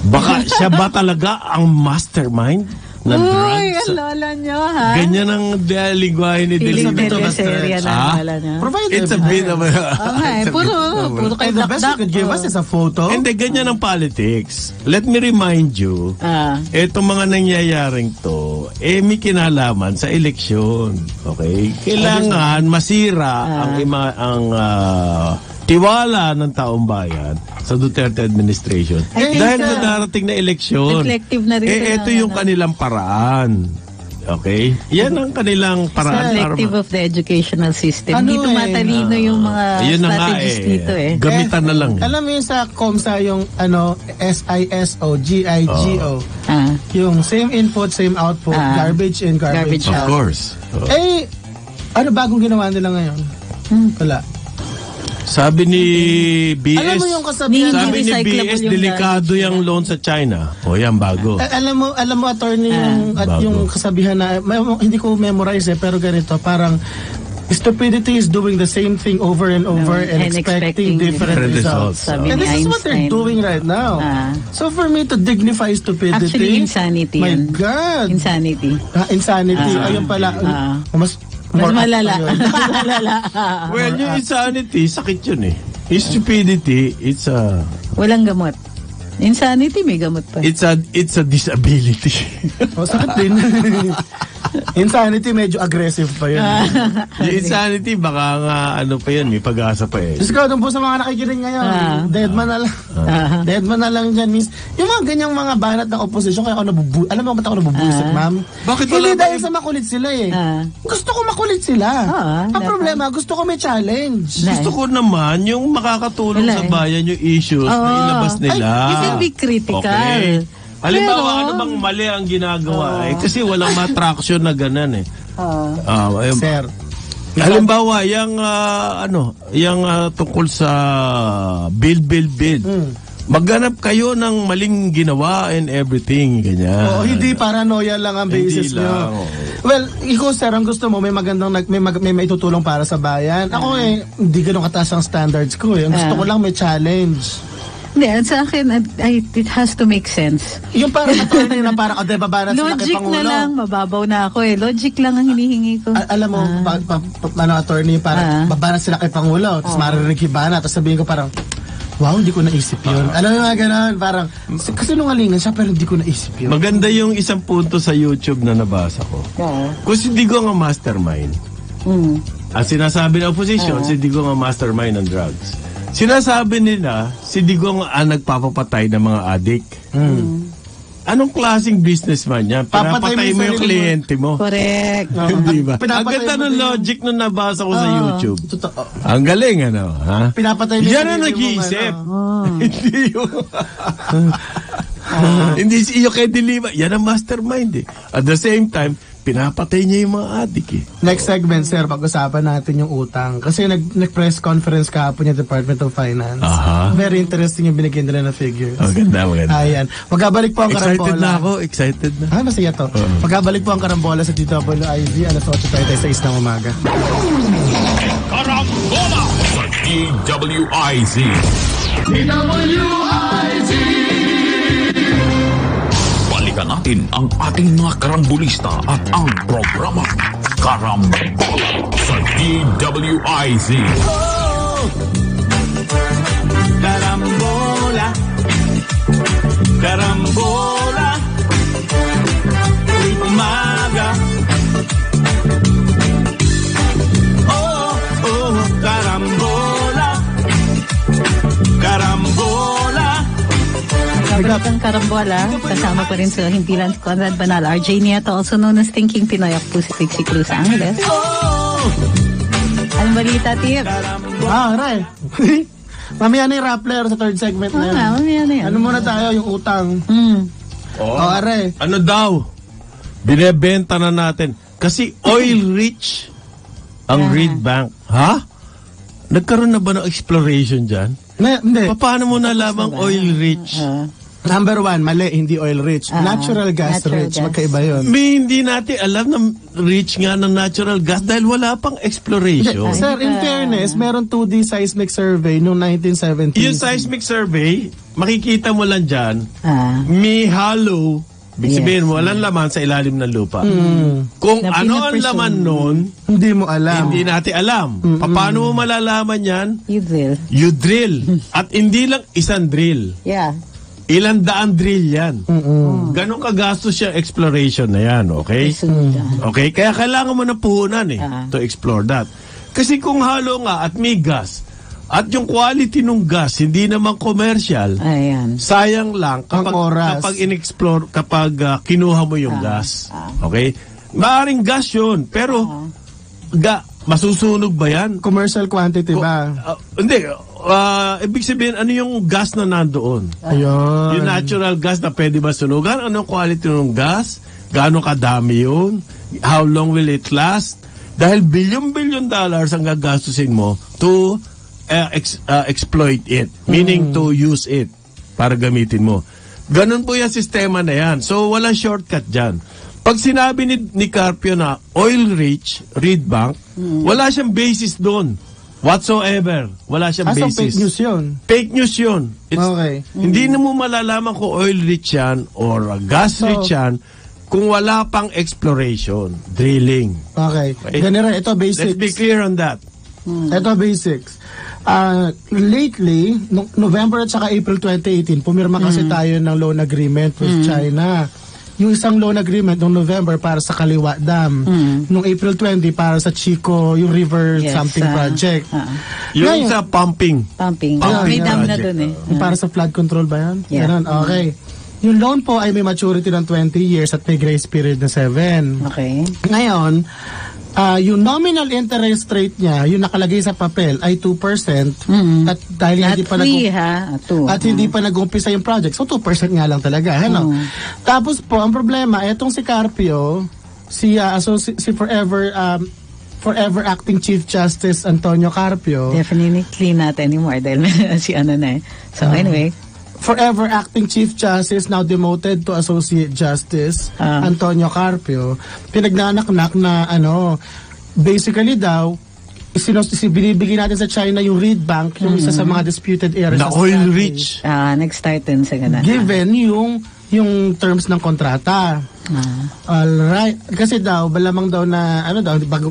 Baka siya ba talaga ang mastermind ng Uy, drugs? ang lola nyo, ha? Ganyan ang lingwahe ni Feeling Dilima. teleserye na ang lola nyo. It's a bit of a... Puro kayo And the best you could give us is a photo. Hindi, ganyan ang politics. Let me remind you, etong mga nangyayaring to, may kinalaman sa eleksyon. Okay? Kailangan masira ang tiwala ng taong bayan sa Duterte administration. Dahil sa darating na eleksyon. Reflective na rin. Ito yung kanilang paraan. Okay? Yan ang kanilang paraan. Selective of the educational system. Ano Hindi tumatalino yung mga Yun na nga strategies dito eh. Gamitan na lang. Alam mo yung sa COMSA yung SISO, GIGO. Yung same input, same output, garbage in, garbage Of out. course. Ano bagong ginawa nila ngayon? Wala. Sabi ni BS, Alam mo yung kasabihan, sabi ni recyclable BS, yung delikado yung loan sa China. O yan, bago. alam mo attorney yung at bago. yung kasabihan na hindi ko memorize pero ganito parang stupidity is doing the same thing over and over and expecting different results. Sabi And ni this is what they're Einstein. doing right now. So for me to dignify stupidity, Actually, insanity my yan. God. Insanity. Insanity. Ayun pala. Mas malala. Well, yung insanity, sakit yun eh. Yung stupidity, it's a... Walang gamot. Insanity, may gamot pa. It's a disability. sakit din. Insanity, medyo aggressive pa yun. Yung insanity, baka nga ano pa yan, may pag-asa pa eh. Diyos ko, doon po sa mga nakikinig ngayon, deadman na lang. Deadman na lang dyan, miss. Yung mga ganyang mga banat ng opposition, kaya ako alam mo ba't ako nabubusit, ma'am? Bakit Hindi wala dahil sa makulit sila eh. Gusto ko makulit sila. Ang problema, gusto ko may challenge. Gusto ko naman yung makakatulong sa bayan yung issues na ilabas nila. You can be critical. Okay. Halimbawa, ano bang mali ang ginagawa? Kasi walang matraction na ganun eh. Sir. Halimbawa, yung tungkol sa build. Magganap kayo ng maling ginawa and everything, ganyan. Hindi paranoia lang ang basis Hindi nyo. lang, Well, ikaw sir, ang gusto mo, may magandang, may maitutulong para sa bayan. Ako hindi ganun kataas ang standards ko eh. Ang gusto ko lang may challenge. Hindi, sa akin, it has to make sense. Yung parang attorney na parang, babarat sila kay Logic Pangulo. na lang, mababaw na ako eh. Logic lang ang hinihingi ko. Alam mo, attorney, parang babarat sila kay Pangulo, tapos maririnig yung bana, tapos sabihin ko parang, wow, hindi ko naisip yun. Alam mo mga ganun, parang, kasi nungalingan siya, pero hindi ko naisip yun. Maganda yung isang punto sa YouTube na nabasa ko. Kung si Digong ang mastermind, at sinasabi ng opposition, si Digong ang mastermind ng drugs. Sinasabi nila, si Digong ang nagpapapatay ng mga addict. Anong klaseng businessman yan? Pinapatay mo yung kliyente mo. Correct. Hindi ba? Ang Pinapatay ganda mo ng din. logic na nabasa ko sa YouTube. Totoo. Ang galing, ano? Ha? Pinapatay mo Yan yung ang sarili nag-iisip. mong, Hindi yung... Hindi si iyo kay Dilima. Yan ang mastermind eh. At the same time, pinapatay niya yung mga adik eh. Next segment, sir, pag-usapan natin yung utang. Kasi nag-press conference kahapon yung Department of Finance. Very interesting yung binigyan nila na figures. Maganda. Ayan. Magkabalik po ang Excited karambola. na ako. Excited na. Masaya to. Magkabalik po ang karambola sa DWIZ, alas 8:36 ng umaga. Karambola sa DWIZ. Balikan natin ang ating mga karambulista at ang programa Karambola sa DWIZ. Karambola, karambola, tuwing umaga. Karambola, karambola. Kabalik ang karambola. Kasama ko rin sa himpilan si Conrad Banal, RJ Nieto, also known as Thinking Pinoy, ako po si Trixie Cruz Angeles. Anong balita, Tip? Aray. Mamaya na yung Rappler sa third segment na yan. Mamaya na yan. Ano muna tayo, yung utang. Aray. Ano daw? Binebenta na natin. Kasi oil rich ang Reed Bank. Ha? Nagkaroon na ba ng exploration dyan? Hindi. Paano mo nalamang oil rich? Number one, mali, hindi oil rich. Natural gas natural rich. gas. Magkaiba yun. May hindi natin alam na rich nga ng natural gas dahil wala pang exploration. Sir, in fairness, meron 2D seismic survey noong 1970s. Yung seismic survey, makikita mo lang dyan, may hollow. Ibig sabihin, walang laman sa ilalim ng lupa. Kung Na ano ang pinapresume. laman nun, Hindi mo alam. hindi natin alam. Paano mo malalaman yan? You will. You drill. At hindi lang isang drill. Yeah. Ilang daan drill yan. Ganon kagastos yung exploration na yan, okay? Okay? Kaya kailangan mo na puhunan to explore that. Kasi kung halo nga at may gas, at yung quality ng gas, hindi naman commercial, Ayan. sayang lang kapag, Ang oras. kapag in-explore, kapag kinuha mo yung gas. Okay? Maaring gas yun, pero masusunog ba yan? Commercial quantity ba? Hindi. Ibig sabihin, ano yung gas na nandoon? Ayun. Yung natural gas na pwede ba sunugan? Anong quality ng gas? Gaano kadami yun? How long will it last? Dahil billion dollars ang gagastusin mo to exploit it. Meaning to use it para gamitin mo. Ganun po yung sistema na yan. So, walang shortcut dyan. Pag sinabi ni Carpio na oil-rich, reed bank, wala siyang basis doon. Whatsoever. Wala siyang basis. Fake news yun? Fake news yun. Okay. Hindi na mo malalaman kung oil-rich yan or gas-rich yan kung wala pang exploration, drilling. Okay. Ganun rin. Ito basics. Let's be clear on that. Ito basics. Lately, November at saka April 2018, pumirma kasi tayo ng loan agreement with China. Yung isang loan agreement noong November para sa Kaliwa Dam. Noong April 20 para sa Chico, yung river something project. Yung Ngayon, sa pumping. May dam na dun para sa flood control ba yan? Yeah. Ganun, okay. Yung loan po ay may maturity ng 20 years at may grace period na 7. Okay. Ngayon, yung nominal interest rate niya, yung nakalagay sa papel ay 2%. At dahil hindi pa hindi pa nag-umpisa yung project, so 2% nga lang talaga, ano. Tapos po ang problema, etong si Carpio, si forever acting Chief Justice Antonio Carpio. Definitely not anymore dahil si ano na eh. So anyway, forever acting Chief Justice, now demoted to Associate Justice, Antonio Carpio, pinagnanaknak na basically daw, binibigyan natin sa China yung reed bank, yung isa sa mga disputed areas. Na oil-rich. Nag-start din sa ganun. Given yung terms ng kontrata. Alright. Kasi daw, balamang daw na,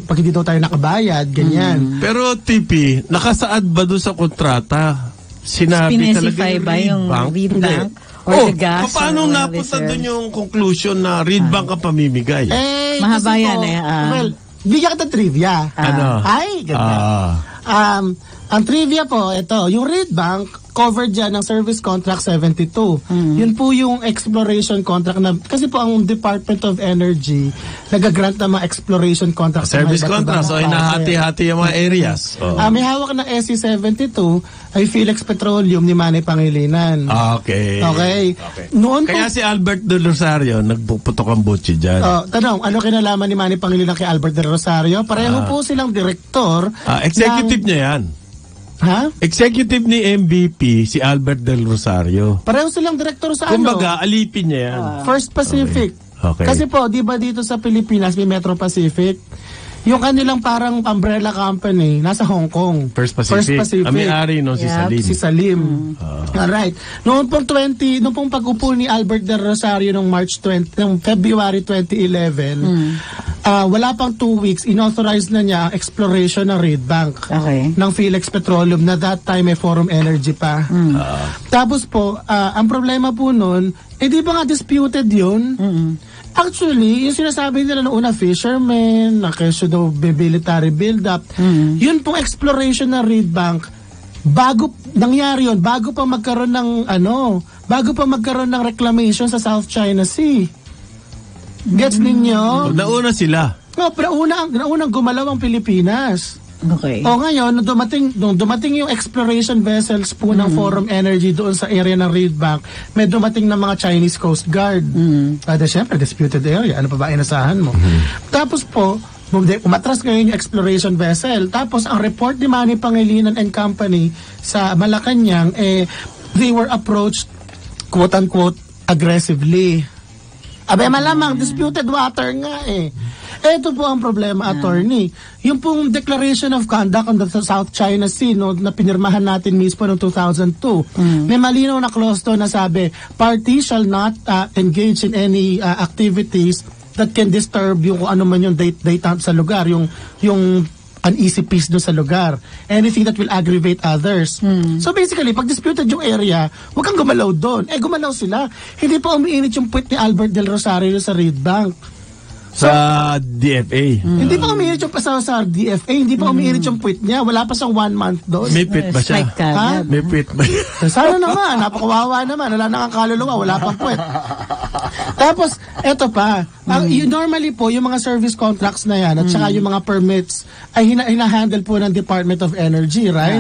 pag hindi daw tayo nakabayad, ganyan. Pero TP, nakasaad ba doon sa kontrata? Sinabi talaga yung ba yung reed bank? Or the gas? Paano napunta doon yung conclusion na reed bank ang pamimigay? Mahaba yan well, bigyan kita trivia. Ano? Ay, ganda. Ang trivia po, ito, yung reed bank, covered dyan ng Service Contract 72. Yun po yung exploration contract na, kasi po ang Department of Energy nagagrant ng mga exploration contract. Service contract, so hinahati-hati yung mga areas. May hawak ng SC-72 ay Philex Petroleum ni Manny Pangilinan. Okay. Noon kaya po, si Albert de Rosario nagpuputok ang butsi dyan. Tanong, ano kinalaman ni Manny Pangilinan kay Albert de Rosario? Pareho po silang direktor. Executive niya yan. Ha? Executive ni MVP, si Albert del Rosario. Pareho silang direktor sa Kumbaga, alipin niya yan. First Pacific. Okay. Kasi po, di ba dito sa Pilipinas may Metro Pacific? Yung kanilang parang umbrella company, nasa Hong Kong. First Pacific. Ang may-ari no, si Salim. Si Salim. Alright. Noong pong pag-upo ni Albert del Rosario noong February 2011, wala pang 2 weeks, inauthorize na niya ang exploration ng reed bank ng Philex Petroleum na that time may Forum Energy pa. Tapos po, ang problema po nun, di ba nga disputed yun? Actually, yung sinasabi nila noong una, fishermen, na kesyo daw military build-up, yun pong exploration ng reed bank, nangyari yun, bago pa magkaroon ng reclamation sa South China Sea. Gets ninyo? Nauna sila. No, pero naunang gumalaw ang Pilipinas. Okay. Ngayon, nung dumating yung exploration vessels po ng Forum Energy doon sa area ng reed bank, may dumating ng mga Chinese Coast Guard. Siyempre, disputed area. Ano pa ba inasahan mo? Tapos po, umatras ngayon yung exploration vessel. Tapos, ang report ni Manny Pangilinan and Company sa Malacanang, they were approached, quote-unquote, aggressively. Malamang, disputed water nga Ito po ang problema, attorney. Yung pong Declaration of Conduct on the South China Sea na pinirmahan natin mismo noong 2002, may malinaw na clause doon na sabi, parties shall not engage in any activities that can disturb yung ano man yung daytime sa lugar, yung uneasy peace doon sa lugar. Anything that will aggravate others. So basically, pag disputed yung area, huwag kang gumalaw doon. Gumalaw sila. Hindi pa umiinit yung puwet ni Albert del Rosario sa reed bank. Sa DFA. Hindi pa umiinit yung pasaw sa DFA. Hindi pa umiinit yung puwet niya. Wala pa siyang 1 month doon. May puwet ba siya? May puwet ba? Sana naman. Napakawawa naman. Wala nang kaluluwa. Wala pang puwet. Tapos, eto pa. Normally po, yung mga service contracts na yan at saka yung mga permits ay hinahandle po ng Department of Energy, right?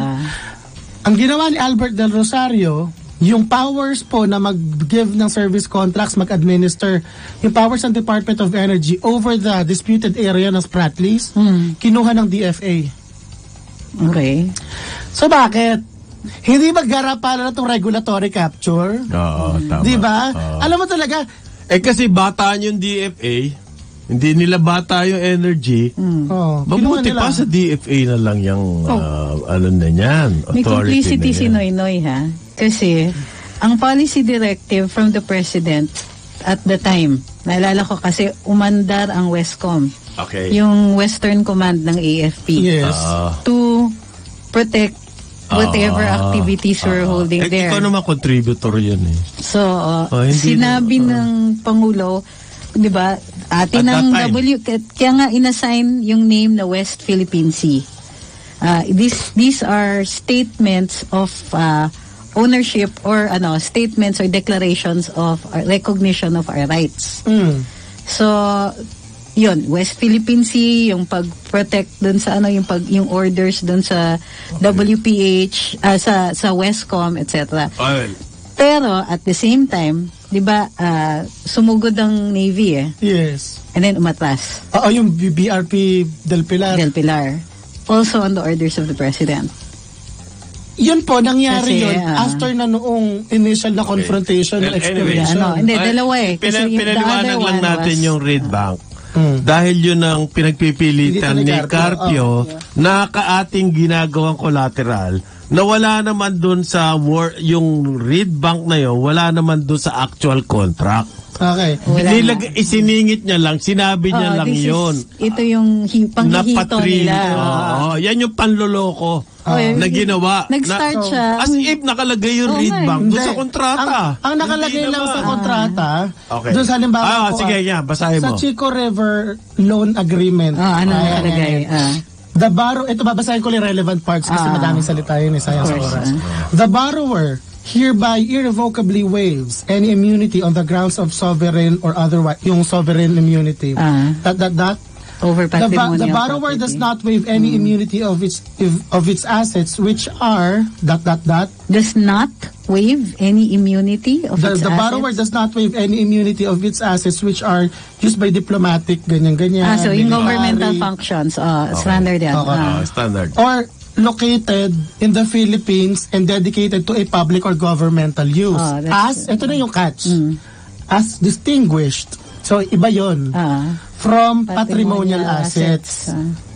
Ang ginawa ni Albert Del Rosario, yung powers po na mag-give ng service contracts, mag-administer, yung powers ng Department of Energy over the disputed area ng Spratlys, kinuha ng DFA. Okay. So bakit? Hindi maggarapan na itong regulatory capture? Oo, tama. Di ba? Alam mo talaga, kasi bataan yung DFA, hindi nila bata yung energy, mabuti kinuha nila. pa sa DFA na lang yung ano na yan, May authority complicity na si yan. Noynoy, ha? Kasi, ang policy directive from the President at the time, naalala ko kasi umandar ang Westcom, Okay. yung Western Command ng AFP, Yes. to protect whatever activities we're holding there. Ikaw naman contributor yun eh. So, hindi sinabi ng Pangulo, di ba, atin At ang that time. kaya nga inassign yung name na West Philippine Sea. These are statements of ownership or statements or declarations of recognition of our rights. So, yun, West Philippine Sea, yung pag-protect dun sa yung orders dun sa WPH, sa Westcom, etc. Pero at the same time, 'di ba, sumugod ang Navy Yes. and then umatras Yung BRP Del Pilar. Del Pilar. Also on the orders of the President. Yun po, nangyari Kasi, yun after na noong initial na confrontation ng Anyway, exploration. Hindi, dalawa Kasi yung the Pinaliwanag other lang one natin was- yung Reed Bank. Dahil yun ang pinagpipilitan Pilitan ni ni Carpio. Carpio na kaating ginagawang collateral na wala naman dun sa yung Reed Bank na yun, wala naman dun sa actual contract. Okay. Wala Isiningit niya lang, sinabi niya lang yun. Ito yung panghihito nila. Yan yung panloloko na ginawa. Nag-start siya. As if nakalagay yung Reed nga. Bank doon Hindi. sa kontrata. Ang nakalagay Hindi lang naman. sa kontrata, Okay. doon sa halimbawa po, sige, basahin sa mo. Chico River Loan Agreement. Ano nakalagay? The borrower, ito babasahin ko yung relevant parts kasi madaming salita yun, sayang sa oras. The borrower hereby irrevocably waives any immunity on the grounds of sovereign or otherwise, yung sovereign immunity. Over The patrimonial borrower does property. not waive any immunity of its assets which are ... Does not waive any immunity of its The borrower assets? does not waive any immunity of its assets which are used by diplomatic, ganyan-ganyan. So yung military, governmental functions, standard yan. Standard. or located in the Philippines and dedicated to a public or governmental use. Ito na yung catch. As distinguished. So, iba yon from patrimonial assets.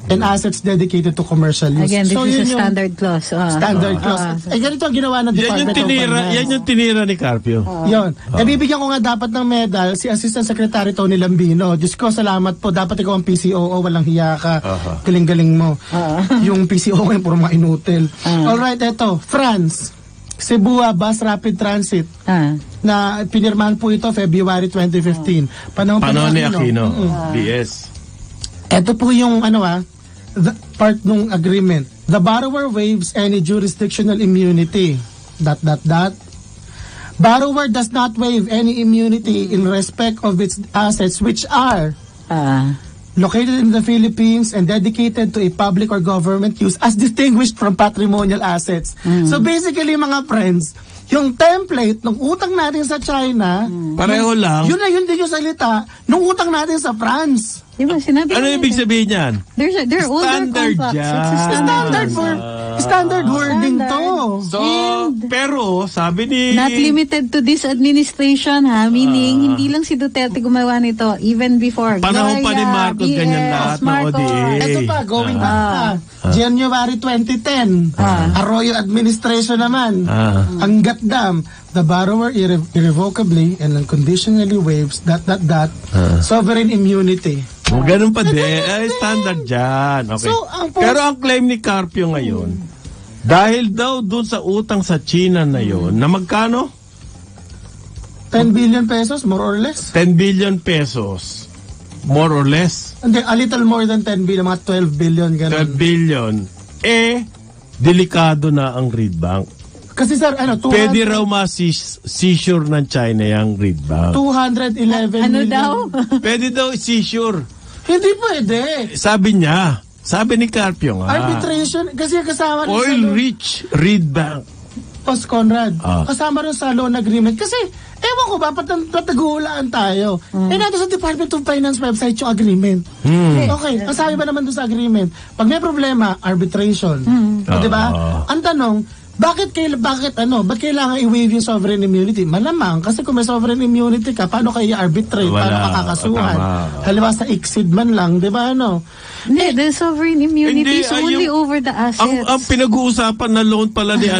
And assets dedicated to commercial use. Again, this so, is a yun yung standard clause. standard clause. Ganito ang ginawa ng Department of Finance. Yan yung tinira ni Carpio. Yun. Bibigyan ko nga dapat ng medal si Assistant Secretary Tony Lambino. Diyos ko, salamat po. Dapat ikaw ang PCOO. Walang hiya ka. Galing-galing mo. Yung PCOO ngayon, puro mga inutil. Alright, eto. France. Cebu Bus Rapid Transit. Na pinirmahan po ito February 2015. Panahon ni Aquino. BS. Ito po yung part ng agreement. The borrower waives any jurisdictional immunity. ... Borrower does not waive any immunity in respect of its assets which are located in the Philippines and dedicated to a public or government use as distinguished from patrimonial assets. So basically, mga friends, yung template ng utang natin sa China, pareho lang. Yun din yung salita nung utang natin sa France. Diba, sinabi Ano ibig sabihin yan? They're older Standard contracts. yan. It's a Standard wording to. So, pero sabi ni... Not limited to this administration, meaning hindi lang si Duterte gumawa nito, even before. Panahon pa ni Gloria, Marcos, BS, ganyan lahat ng Marcos. ODA. Ito pa, going back pa. January 2010, Arroyo administration naman. Ang gatdam, the borrower irrevocably and unconditionally waives ... sovereign immunity. Ganun pa din. Standard dyan. Okay. So, pero ang claim ni Carpio ngayon, dahil daw dun sa utang sa China na yun, na magkano? 10 billion pesos, more or less? 10 billion pesos. More or less. Hindi, a little more than 10 billion, mga 12 billion, ganun. 12 billion. Delikado na ang Reed Bank. Kasi sir, Pwede raw ma-seizure ng China yung read bank. 211 Ano million. daw? Pwede daw seizure. Hindi pwede. Sabi niya. Sabi ni Carpio nga. Arbitration, kasi kasama rin Oil rich read bank. Post Conrad, kasama rin sa loan agreement. Kasi, ewan ko ba, pataghulaan tayo. Nato sa Department of Finance website yung agreement. Okay, ang sabi ba naman doon sa agreement? Pag may problema, arbitration. Diba? Ang tanong, bakit kailangan i-waive yung sovereign immunity? Malamang, kasi kung may sovereign immunity ka, paano kayo i-arbitrate? Paano kakakasuhan? Halimbawa sa exceed man lang, di ba Hindi, the sovereign immunity is only over the assets. Ang pinag-uusapan na loan pala ni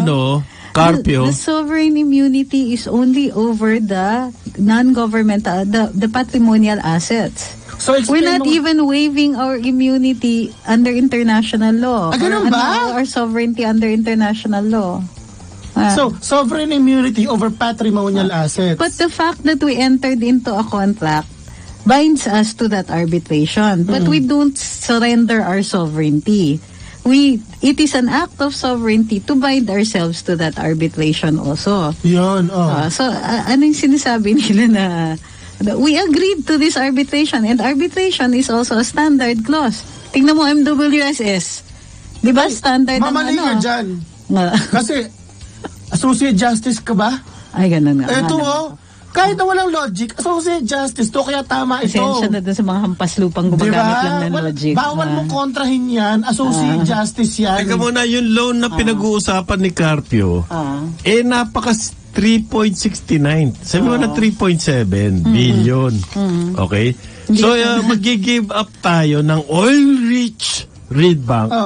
Carpio. The sovereign immunity is only over the non-governmental, the patrimonial assets. So we're not even waiving our immunity under international law. Ganun ba? Our sovereignty under international law. So, sovereign immunity over patrimonial assets. But the fact that we entered into a contract binds us to that arbitration. But we don't surrender our sovereignty. It is an act of sovereignty to bind ourselves to that arbitration also. Yun, So, ano yung sinasabi nila na we agreed to this arbitration, and arbitration is also a standard clause. Tingnan mo MWSS. Di ba standard ng mamali ka dyan. Kasi, associate justice ka ba? Ay, ganun nga. Ito kahit na walang logic, associate justice to, kaya tama ito. Esensya na doon sa mga hampas lupang gumagamit lang ng logic. Bawal mong kontrahin yan, associate justice yan. Teka muna, yung loan na pinag-uusapan ni Carpio, napaka 3.69. Sabi mo na 3.7 billion. Okay? So, mag-give up tayo ng oil-rich read bank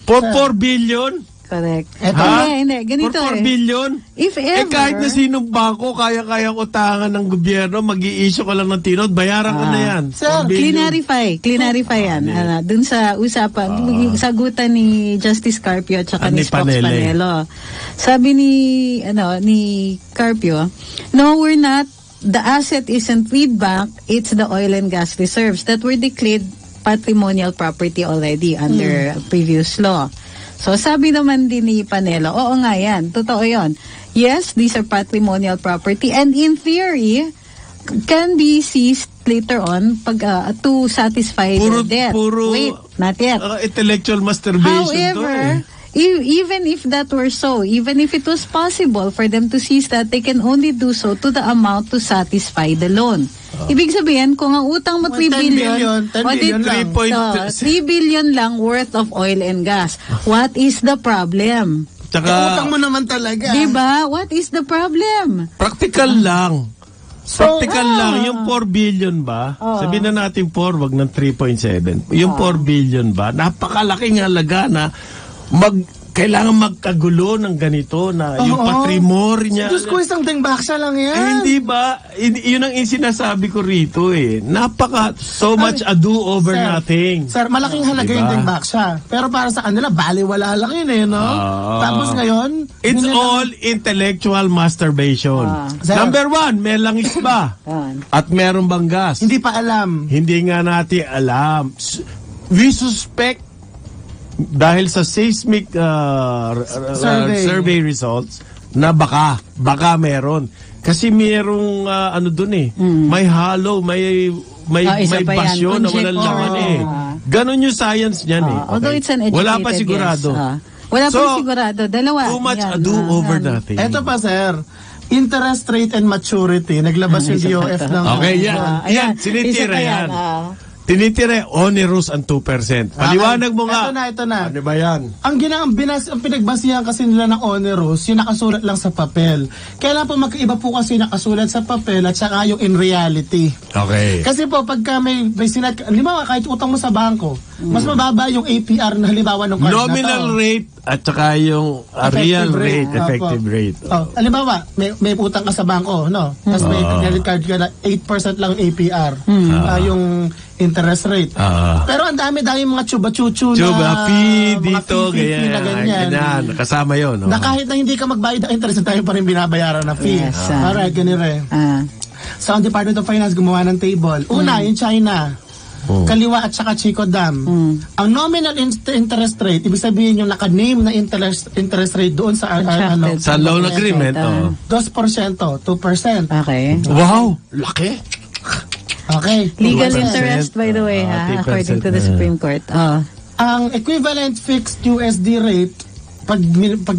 for 4 billion. Correct. Hindi. Ganito for 4 billion? If ever. Kahit na sinong bangko, kaya-kaya utangan ng gobyerno, mag-i-issue ka lang ng tinod, bayaran ko na yan. Sir, clarify yan. Dun sa usapan, sagutan ni Justice Carpio at saka ni Spox Panelo. Sabi ni Carpio, no, we're not. The asset isn't read bank, it's the oil and gas reserves that were declared patrimonial property already under previous law. So, sabi naman din ni Panelo, oo nga yan, totoo yun. Yes, these are patrimonial property and in theory, can be seized later on to satisfy their debt. Wait, not yet. Intellectual masturbation. However, even if that were so, even if it was possible for them to seize that, they can only do so to the amount to satisfy the loan. Ibig sabihin, kung ang utang mo 3 billion, 10 billion lang. 3 billion lang worth of oil and gas. What is the problem? Tsaka, utang mo naman talaga. Diba? What is the problem? Practical lang. Practical lang. Yung 4 billion ba? Sabihin na natin 4, wag ng 3.7. Yung 4 billion ba? Napakalaking halaga na kailangan magkagulo ng ganito na yung patrimony niya. Diyos ko, isang dengbaksa lang yan. Hindi ba? Yun ang sinasabi ko rito so much ado over nothing. Sir, malaking halaga yung dengbaksa. Pero para sa kanila, baliwala lang yun no? Tapos ngayon, it's all intellectual masturbation. Number 1, may langis ba? At meron bang gas? Hindi pa alam. Hindi nga natin alam. We suspect dahil sa seismic survey results na baka meron kasi merong may hollow, may basyo na walang laman ganon yung science niyan Although it's an educated wala pa sigurado dalawa too much ado over nothing. Eto pa sir, interest rate and maturity, naglabas yung DOF ng okay, yan sinitira yan. Tinitira, onerous ang 2%. Paliwanag mo nga. Ito na. Ano ba yan? Ang pinagbasihan kasi nila ng onerous, yung nakasulat lang sa papel. Kailan po magkaiba po kasi nakasulat sa papel at saka yung in reality. Okay. Kasi po, pagka may halimbawa, kahit utang mo sa bangko, mas mababa yung APR na halimbawa ng card nominal rate at saka yung real rate, effective rate. Halimbawa, may utang ka sa bangko, no? Tapos may credit card ka na 8% lang APR. Yung interest rate. Pero ang dami-dami mga chuba-chuchu na fee dito, na ganyan. Kasama yun. Na kahit na hindi ka magbayad ng interest, tayo pa rin binabayaran na fee. Alright, ganun rin. So, ang Department of Finance gumawa ng table. Una, yung China. Kaliwa at saka Chico Dam. Ang nominal interest rate, ibig sabihin yung naka-name na interest rate doon sa Sa loan agreement, 2%, 2%. Okay. Wow, laki. Okay. Legal 2%. interest, by the way, ha? 2% According to the Supreme Court. Ang equivalent fixed USD rate, pag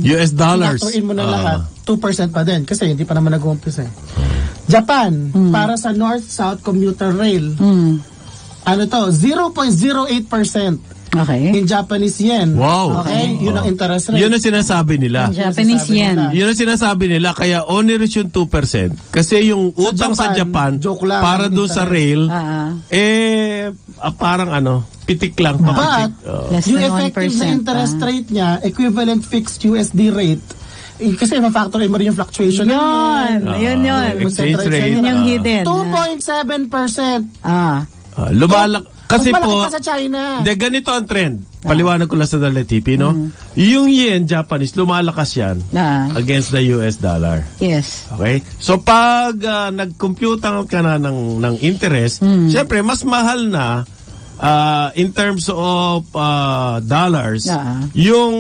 US dollars. factorin mo na lahat, 2% pa din. Kasi hindi pa naman nag-umpisa. Japan, para sa North-South Commuter Rail, 0.08%. Okay. In Japanese yen. Wow. Okay? Yun ang interest rate. Yun ang sinasabi nila. Japanese yen. Yun ang sinasabi nila, kaya onerous yung 2%. Kasi yung utang sa Japan, joke lang, para doon sa rail, parang pitik lang. But, Less yung than effective 1%, na interest rate niya, equivalent fixed USD rate, kasi ma-factor mo rin yung fluctuation. Yun. Exchange rate. Yun yung hidden. 2.7%. Kasi malaki po, pa sa China. ganito ang trend. Paliwanag ko lang sa Daletipi, no? Yung yen, Japanese, lumalakas yan against the US dollar. Yes. Okay? So, pag nag-compute ka na ng interest, syempre, mas mahal na in terms of dollars, yung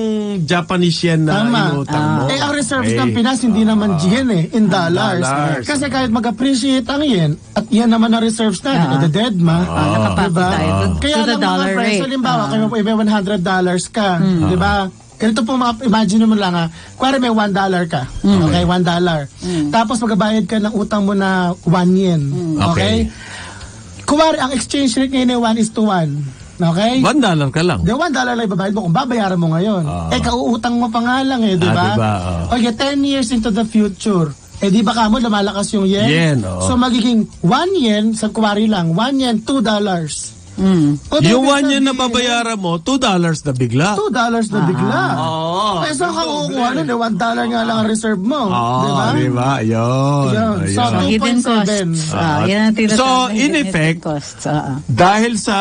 Japanese yen na inutang mo. Ang reserves ng Pinas, hindi naman yen in dollars. Kasi kahit mag-appreciate ang yen, at yan naman ang reserves natin, deadma. Nakapagod tayo Kaya to the lang dollar mga friends, rate. halimbawa, kayo may $100 ka, di ba? Ganito po imagine mo lang kuwari may $1 ka. Okay, $1. Tapos magbabayad ka ng utang mo na 1 yen. Okay? Kuwari, ang exchange rate ngayon ay 1:1. Okay? $1 ka lang. Di $1 lang ibabayad mo kung babayaran mo ngayon. Kauutang mo pa nga lang di ba? Diba? Okay, 10 years into the future. Di ba kamo lumalakas yung yen? So magiging 1 yen, sa kuwari lang, 1 yen, $2. Yung 1 yen na babayaran mo, $2 na bigla. $2 na bigla. Saan ka kukuha nun? $1 nga lang ang reserve mo. Diba? Yun. So, hidden costs. Yan ang tinatawag So, na in hidden effect, costs. dahil sa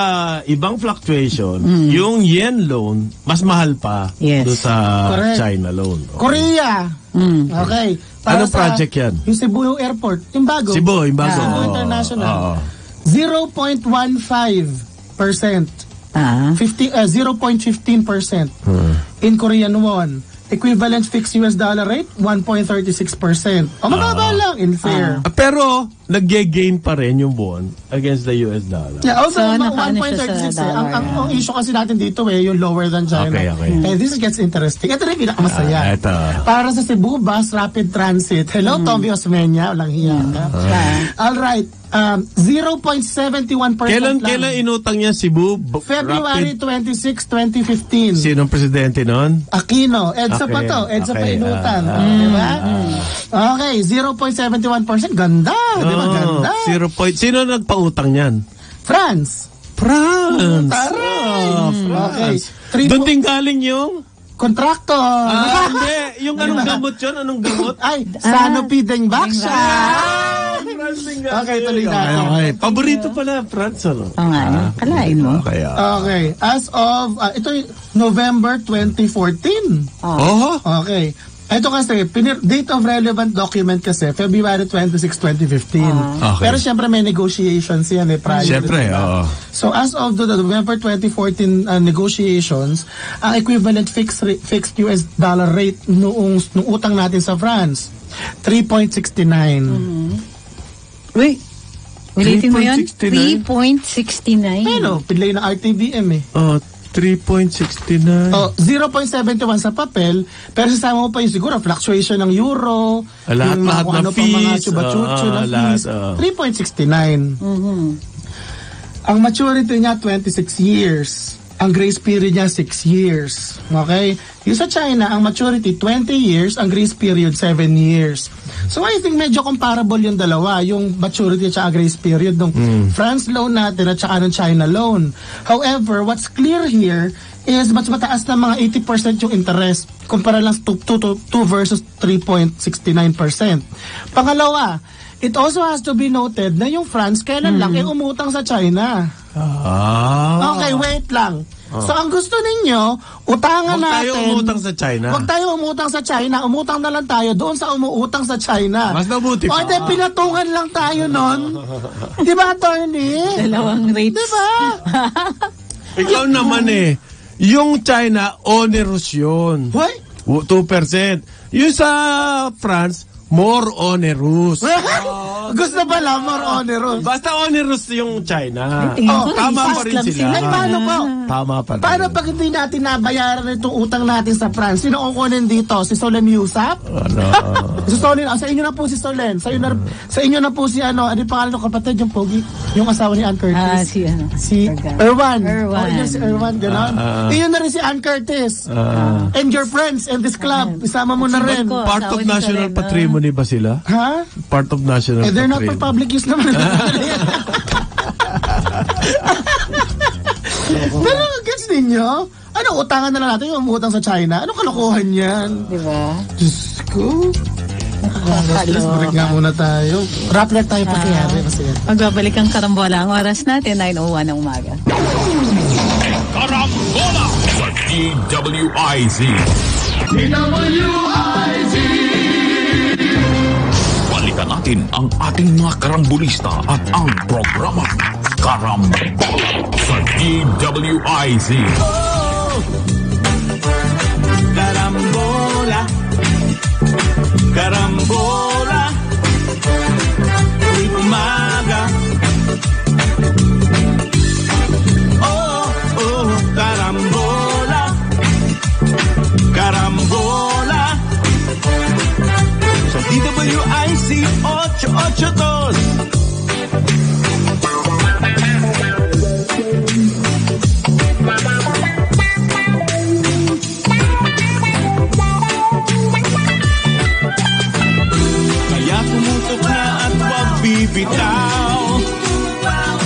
ibang fluctuation, yung yen loan, mas mahal pa doon sa China loan. Korea. Okay. Anong project yan? Yung Cebu Airport. Yung bago. Cebu International. 0.15%. 0.15% in Korean won. Equivalent fixed US dollar rate, 1.36%. Mababa lang, in fair. Pero, nag-gain pa rin yung won against the US dollar. Yeah, also, So, 1.36 ang issue kasi natin dito yung lower than China. Okay. And this gets interesting. Ito rin pinakamasaya. Ito. Para sa Cebu Bus Rapid Transit. Hello, Tommy Osmeña. Walang hiya ka. Alright. 0.71% Kailan inutang niya Cebu? February 26, 2015. Sinong presidente nun? Aquino. EDSA pa to. EDSA pa inutang. Diba? Okay, 0.71%. Ganda. Diba? Ganda. Sino nagpautang niyan? France. Taray. Okay. Doon din galing yung? Contractor. Hindi. Yung anong gamot yun? Anong gamot? Ay, Sanofi Dengbaksha. Okay, tuloy natin. Okay. Paborito pala, France. Kalain mo. Okay. As of, ito November 2014. Okay. Ito kasi, date of relevant document kasi, February 26, 2015. Okay. Pero syempre may negotiations yan prior. Syempre, So as of the November 2014 negotiations, ang equivalent fixed US dollar rate nung utang natin sa France, 3.69. Wait. Ulitin mo yun? 3.69? 3.69. Pero, pinlay ng RTBM 3.69. 0.71 sa papel, pero sasama mo pa yung siguro fluctuation ng euro, lahat ng fees, fees, 3.69. Ang maturity niya 26 years. Ang grace period niya 6 years. Okay? Yung sa China, ang maturity 20 years, ang grace period 7 years. So I think medyo comparable yung dalawa, yung maturity at saka grace period ng France loan natin at saka ng China loan. However, what's clear here is mas mataas na mga 80% yung interest kumpara lang 2 versus 3.69%. Pangalawa, it also has to be noted na yung France kailan lang umutang sa China. Okay, wait lang. So ang gusto ninyo, utangan Huwag natin. tayo umutang sa China. Huwag tayo umutang sa China. Umutang na lang tayo doon sa umuutang sa China. Mas mabuti O, pa. hindi, pinatungan lang tayo nun. Di ba, attorney? Dalawang rates. Di ba? Ikaw naman yung China, onerous yun. What? 2%. Yung sa France, more onerous. Gusto pala, more onerous. Basta onerous yung China. Tingin ko, Tama racist pa rin lang sila. Ay, paano po? Tama pa rin. Paano pag hindi natin nabayaran itong utang natin sa France? Sino kukunin dito? Si Solen Yusap? Si Solen, sa inyo na po si Solen. Sa inyo na po si ano pangalan ng kapatid, yung pogi, yung asawa ni Ann Curtis. Si Erwan. Erwan. Oh, yun si Erwan, gano'n. Iyon na rin si Ann Curtis. And your friends in this club, isama mo na rin. Ko. Part of Asawa ni national Solen, patrimony ba sila? Ha? Part of national Eh, they're not for patrimony. public use naman. Pero gets ninyo? Ano, utangan na lang natin yung umutang sa China? Ano kalokohan yan? Di ba? Diyos ko. Let's break nga muna tayo. Rappler tayo pakiari. Magbabalik ang karambola. Ang oras natin, 9:01 ng umaga. Karambola sa DWIZ. Balikan natin ang ating mga karambulista at ang programa Karambola sa DWIZ. Karambola, karambola, tuwing umaga. Oh, oh, karambola, karambola. Sa DWIC 882. Kaya pumutok na at wag bibitaw.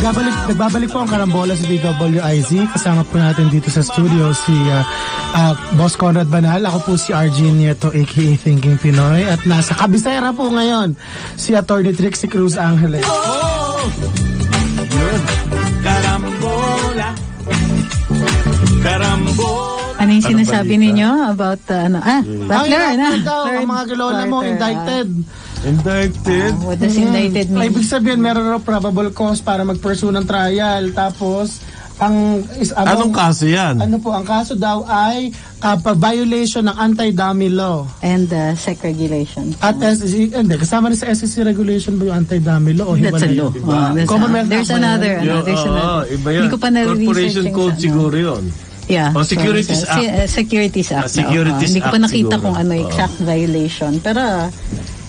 Nagbabalik po ang karambola sa DWIZ. Kasama po natin dito sa studio si Boss Conrad Banal. Ako po si RG Nieto aka Thinking Pinoy. At nasa kabisera po ngayon si Attorney Trixie Cruz Angeles. Oh, yun. Karambola, karambola. Ano yung sinasabi ninyo about, Butler, na? Ang mga kilola mo, indicted. Indicted? What does indicted Ay, mean? ibig sabihin, meron raw probable cause para mag-pursue ng trial. Tapos, Anong kaso yan? Ano po, ang kaso daw ay violation ng anti-dummy law. And sex regulation. At SEC, hindi, kasama rin sa SEC regulation ba yung anti-dummy law? O That's a hiwalay law. yun, diba? There's There's another. Iba yan. Hindi ko pa na-research. Corporation Code siguro yun. Yeah. O, Securities Act. Securities Act. Securities Hindi ko pa Act nakita siguro. kung ano exact violation. Pero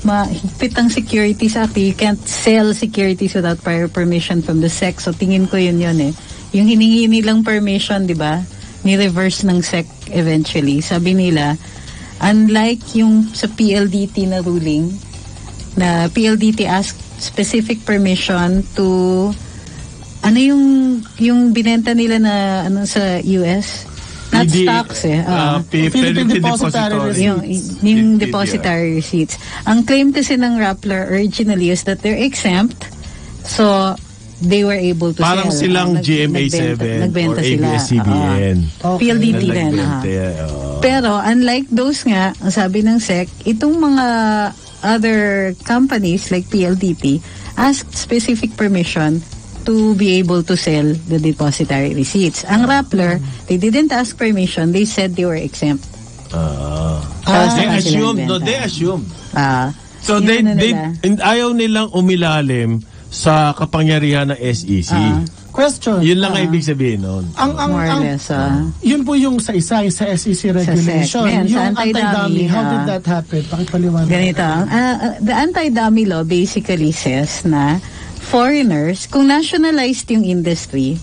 mahigpit ang Securities Act. You can't sell securities without prior permission from the SEC. So tingin ko yun eh. Yung hiningi nilang permission, di ba? Ni-reverse ng SEC eventually. Sabi nila, unlike yung sa PLDT na ruling, na PLDT asked specific permission to ano yung binenta nila na ano sa US? Not stocks Philippine Depository Receipts. Yung depository receipts. Ang claim kasi ng Rappler originally is that they're exempt. So, they were able to Parang sell. silang GMA7 or ABS-CBN. PLDT din. Pero unlike those nga, ang sabi ng SEC, itong mga other companies like PLDT asked specific permission to be able to sell the depository receipts. Ang Rappler, they didn't ask permission. They said they were exempt. They assumed. So ayaw nilang umilalim sa kapangyarihan ng SEC. Question. Yun lang ang ibig sabihin nun. More or less. Yun po yung sa SEC regulation. Sa SEC. Yung Anti-dummy, anti-dummy, how did that happen? Pakipaliwanag. Ganito. The anti-dummy law basically says na foreigners, kung nationalized yung industry,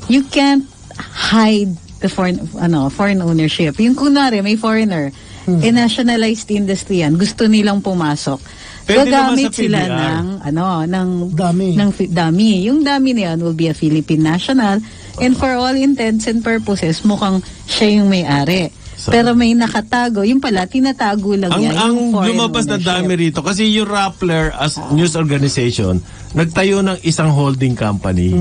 you can't hide the foreign ownership. Yung kunwari, may foreigner, nationalized industry yan, gusto nilang pumasok. Pwede Gagamit naman sa sila PBR. ng Dummy. dummy. Yung dummy na yan will be a Philippine national, and for all intents and purposes, mukhang siya yung may-ari. Pero may nakatago. Yung pala, tinatago lang yan. Ang foreign lumabas na ownership. dami rito, kasi yung Rappler as news organization, nagtayo ng isang holding company.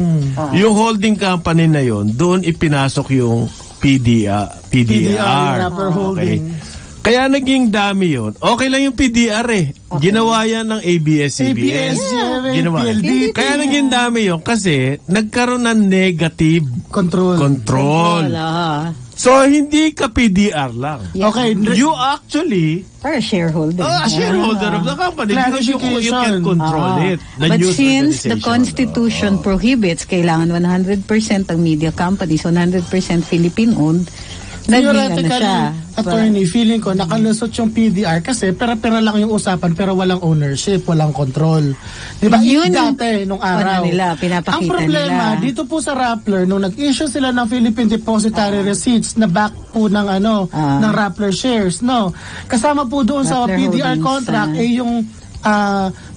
Yung holding company na yon, doon ipinasok yung PDR. Rapper holding. Kaya naging dami yun. Okay lang yung PDR eh. Ginawa yan ng ABS-CBN. Ginawa. PLDT. Kaya naging dami yun kasi nagkaroon ng negative control. So, hindi ka PDR lang. Yeah. Okay. You actually Or a shareholder. a shareholder of the company because you can control it. The But news since the organization. Constitution prohibits, kailangan 100% ang media companies, 100% Philippine-owned, naging ano siya. Attorney, feeling ko nakalusot yung PDR kasi pera-pera lang yung usapan pero walang ownership, walang control. Diba? Yun yung Dati, nung araw. nila, pinapakita ang problema, nila. dito po sa Rappler, nung nag-issue sila ng Philippine Depository Receipts na back po ng ng Rappler shares, no? Kasama po doon sa Rappler PDR Holdings, contract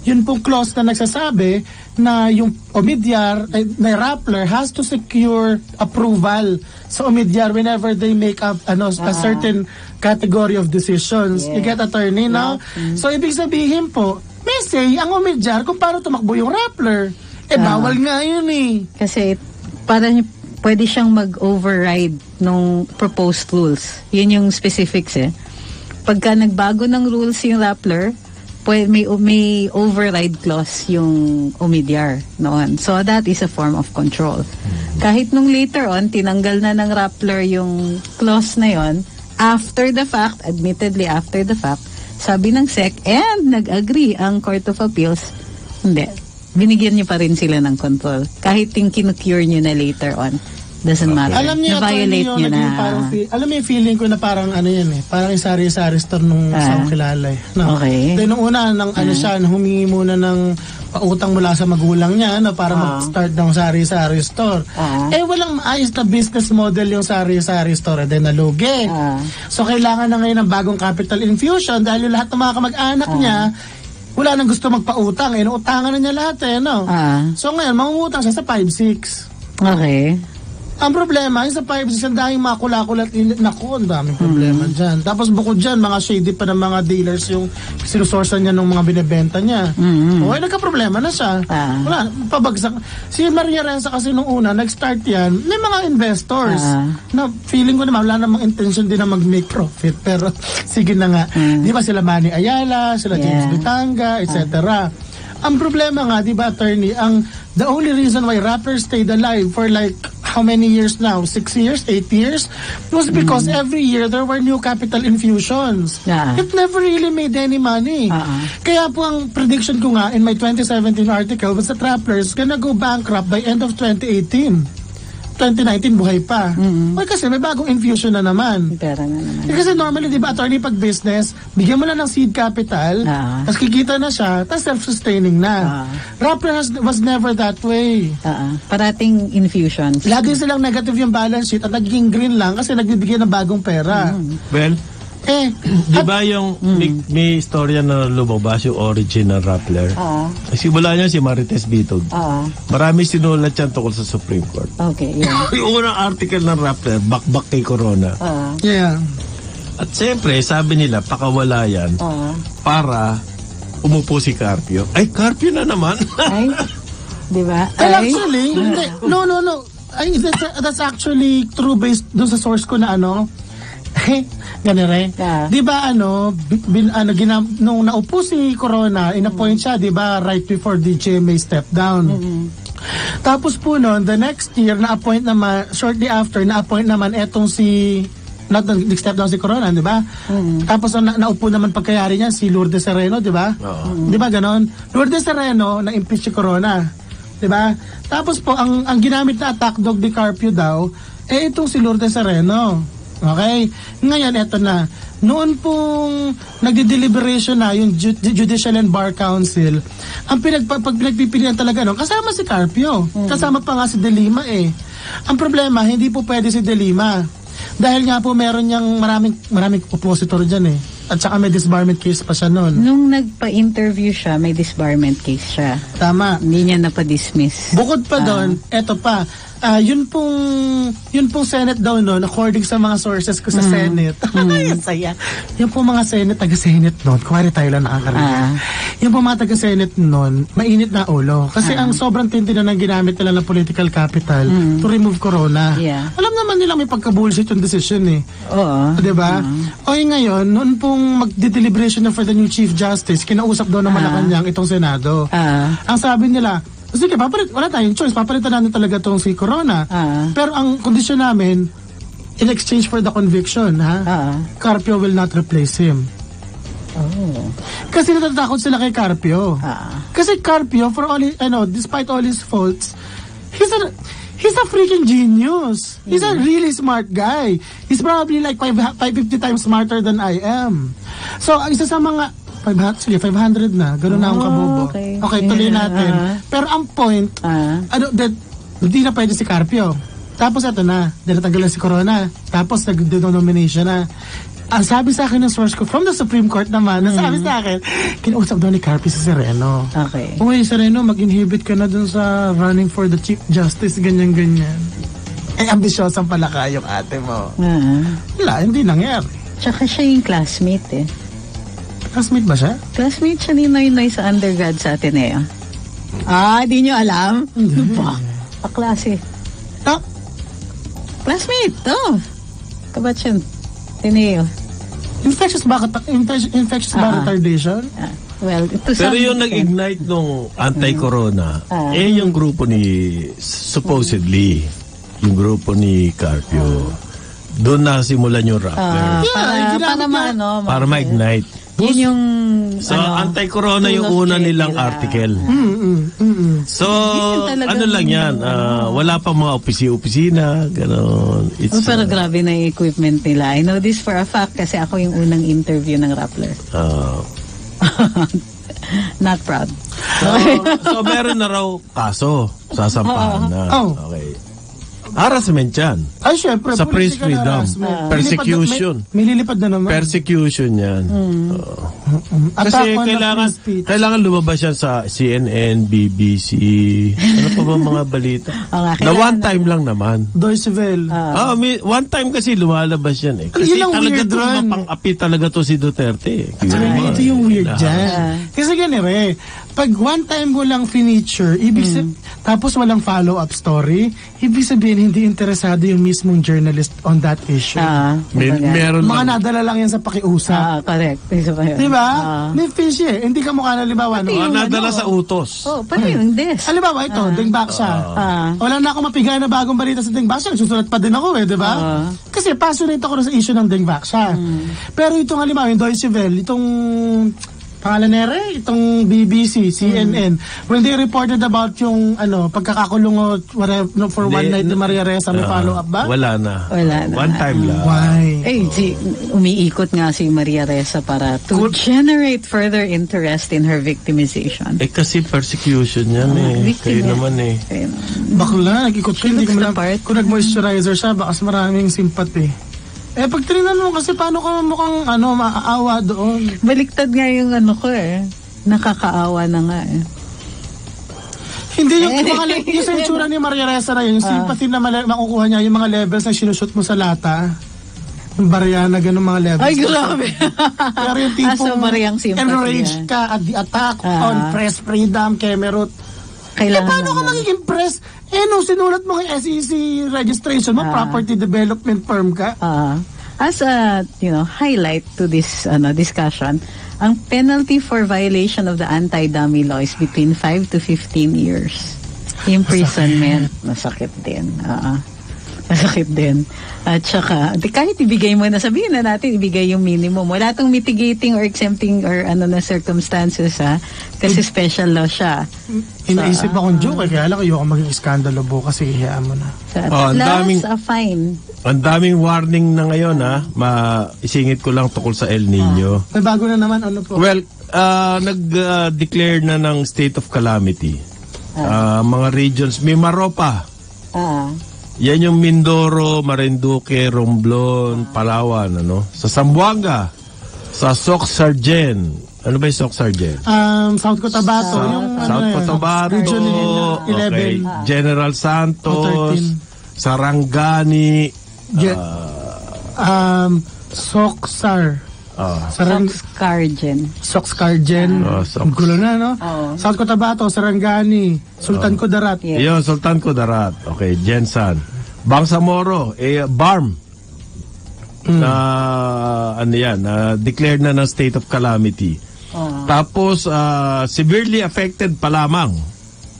yun pong clause na nagsasabi na yung Omidyar, na Rappler has to secure approval sa Omidyar whenever they make up a certain category of decisions. You get, attorney, no? So, ibig sabihin po, may say ang Omidyar kung paano tumakbo yung Rappler. Bawal nga yun eh. Kasi pwede siyang mag-override nung proposed rules. Yun yung specifics eh. Pagka nagbago ng rules yung Rappler, may override clause yung Omidyar noon. So that is a form of control. Kahit nung later on, tinanggal na ng Rappler yung clause na yon, admittedly after the fact, sabi ng SEC and nag-agree ang Court of Appeals, hindi. Binigyan niyo pa rin sila ng control. Kahit yung kinukure niyo na later on. Doesn't matter. Alam niyo, na-violate niyo na. Alam mo yung feeling ko na parang yan eh. Parang yung sari-sari store nung sa kilala eh. No? Okay. Then nung una, humingi muna ng pautang mula sa magulang niya para mag-start ng sari-sari store. Walang maayos na business model yung sari-sari store. Then nalugi. So kailangan na ngayon ng bagong capital infusion dahil yung lahat ng mga kamag-anak niya, wala nang gusto magpautang. Inuutangan na niya lahat eh. No? So ngayon, mangungutang siya sa 5-6. Okay. Ang problema, yung sa 5-6, ang daming mga kulakulat. Naku, ang daming problema dyan. Tapos bukod dyan, mga shady pa ng mga dealers yung sinusourcean niya ng mga binibenta niya. Okay, nagka-problema na siya. Wala, pabagsak. Si Maria Reza kasi nung una, nag-start yan, may mga investors na feeling ko naman, wala namang intention din na mag-make profit. Pero sige na nga. Di ba sila Manny Ayala, sila James Bitanga, etc. Ang problema nga, di ba, attorney, the only reason why rappers stayed alive for like how many years now? 6 years? 8 years? Was because every year there were new capital infusions. It never really made any money. Kaya po ang prediction ko nga in my 2017 article was that Rappler's gonna go bankrupt by end of 2018. 2019 buhay pa. Kasi may bagong infusion na naman. Pera na naman. Kasi normally, di ba, attorney, pag business, bigyan mo lang ng seed capital, tapos kikita na siya, tapos self-sustaining na. Rappler was never that way. Parating infusions. Lagi silang negative yung balance sheet at naging green lang kasi nagbibigay ng bagong pera. Well, di ba yung may istorya na lumabas yung origin ng Rappler? Simula niya si Marites Bitog. Marami sinulat yan tungkol sa Supreme Court. Okay, yeah. Yung unang article ng Rappler, bakbak kay Corona. Yeah. At siyempre, sabi nila, pakawala yan para umupo si Carpio. Ay, Carpio na naman. Ay, di ba? Well, actually, no. Ay, that's actually true based dun sa source ko na ganire. Di ba nung naupo si Corona, in-appoint siya, di ba, right before the GMA step down. Tapos po noon, the next year, na-appoint naman, shortly after, na-appoint naman etong nag-step down si Corona, di ba? Tapos naupo naman pagkayari niya si Lourdes Sereno, di ba? Di ba ganon? Lourdes Sereno, na-impeach si Corona. Di ba? Tapos po, ang ginamit na attack dog ni Carpio daw, itong si Lourdes Sereno. Okay? Ngayon, eto na. Noon pong nagde-deliberation na yung Judicial and Bar Council, ang pinagpipilian talaga kasama si Carpio. Kasama pa nga si De Lima eh. Ang problema, hindi po pwede si De Lima. Dahil nga po meron niyang maraming oppositor dyan eh. At saka may disbarment case pa siya noon. Nung nagpa-interview siya, may disbarment case siya. Tama. Hindi niya napadismiss. Bukod pa doon, eto pa, Yun pong Senate daw noon, according sa mga sources ko sa Senate. Saya. Yung pong mga Senate, taga-Senate noon, kuwari tayo lang nakakarinig. Yung pong mga taga-Senate noon, mainit na ulo. Kasi ang sobrang tindi na nang ginamit nila ng political capital to remove corona. Yeah. Alam naman nilang may pagka-bullshit yung decision eh. Oo. Diba? O ngayon, noon pong mag-deliberation na for the new Chief Justice, kinausap daw ng Malacanang itong Senado. Ang sabi nila, sige, wala tayong choice. Papalitan natin talaga itong si Corona. Pero ang kondisyon namin, in exchange for the conviction, Carpio will not replace him. Kasi natatakot sila kay Carpio. Kasi Carpio, for all despite all his faults, he's a freaking genius. He's a really smart guy. He's probably like 550 times smarter than I am. So, isa sa mga 500 na. Ganun na akong kabobo. Okay, tuloy natin. Pero ang point, hindi na pwede si Carpio. Tapos ito na, dinatanggalan si Corona. Tapos nag-denomination na. Ang sabi sa akin ng source ko, from the Supreme Court naman, nasabi sa akin, kinausap daw ni Carpio si Sereno. Okay. Uy, Sereno, mag-inhibit ka na dun sa running for the Chief Justice, ganyan-ganyan. Ambisyosang pala ka yung ate mo. Wala, hindi nangyari. Tsaka siya yung classmate eh. Classmate ba siya? Classmate siya ni Noy sa undergrad sa Ateneo. Di nyo alam? Ano ba? Kaklase. Classmate, kabat siya. Ateneo. Infectious ba retardation? Well, pero yung nag-ignite nung anti-corona, yung grupo ni, supposedly, yung grupo ni Carpio, doon nasimulan yung rappler. Para ma-ignite. Yun yung so, anti-corona yung una nilang article. So, ano lang yan, wala pa mga opisina, gano'n. Pero grabe na yung equipment nila. I know this for a fact kasi ako yung unang interview ng Rappler. Not proud. So, meron na raw kaso, sasampahan na. Okay. Harassment yan. Ay, syempre. Sa press freedom. Persecution. May lilipad na naman. Persecution yan. Kasi kailangan lumabas yan sa CNN, BBC, ano pa ba mga balita? Na one time lang naman. Deutsche Welle. One time kasi lumalabas yan eh. Kasi talaga ito, mapang-api talaga to si Duterte. Ito yung weird dyan. Kasi ganire, pag one time mo lang feature, tapos walang follow-up story, ibig sabihin hindi interesado yung mismong journalist on that issue. Meron mga nadala lang yan sa pakiusap. Correct. Diba? May fish eh. Hindi ka mukha na libawa. Nadala sa utos. Pati yung des. Halimbawa ito, Dingback siya. Wala na ako mapigay na bagong balita sa Dingback siya. Susulat pa din ako diba? Kasi passionate ako sa issue ng Dingback siya. Pero itong halimbawa, yung Deutsche Welle, itong pangalan nere, itong BBC, CNN, when they reported about yung pagkakakulong for one night ni Maria Ressa, may follow-up ba? Wala na. One time lang. Why? Umiikot nga si Maria Ressa para to generate further interest in her victimization. Kasi persecution yan Kayo naman Bakla, nag-ikot ka. Hindi ko malam. Kung nag-moisturizer siya, bakas maraming sympathy. Pag tininan mo kasi paano ka mukhang maaawa doon? Baliktad nga yung nakakaawa na nga Hindi yung sa itsura ni Maria Ressa na yun, yung sympathy na makukuha niya, yung mga levels na sinushoot mo sa lata. Yung Mariana, ganun mga levels. Ay, grabe. Pero yung tipong enraged ka at the attack on press freedom, Kemerut. Paano ka magiging press? Nung sinulat mo yung SEC registration mo, property development firm ka. As a highlight to this discussion, ang penalty for violation of the anti-dummy law is between 5 to 15 years. Imprisonment. Masakit din. Masakit din. At saka, kahit ibigay mo na, sabihin na natin, ibigay yung minimum. Wala tong mitigating or exempting or na circumstances kasi special law siya. Inaisip akong joke kaya lang ayoko maging iskandalo bukas, ihiyaan mo na. A fine. Ang daming warning na ngayon isingit ko lang tukol sa El Nino. May bago na naman, ano po? Well, nag-declare na ng state of calamity. Mga regions, may Maropa. Yan yung Mindoro, Marinduque, Romblon, Palawan, Sa Zamboanga, sa Soc Sargen, Ano ba yung Soc Sergeant? South Cotabato. Yung South Cotabato. Region 11. Okay. General Santos. 13. Sarangani. Socsar. Socscargen. Socscargen. Ang gulo na, no? South Cotabato, Sarangani, Sultan Kudarat. Yes. Yun, Sultan Kudarat. Okay, Jensan. Bangsamoro, BARM. Na, declared na ng state of calamity. Tapos, severely affected pa lamang.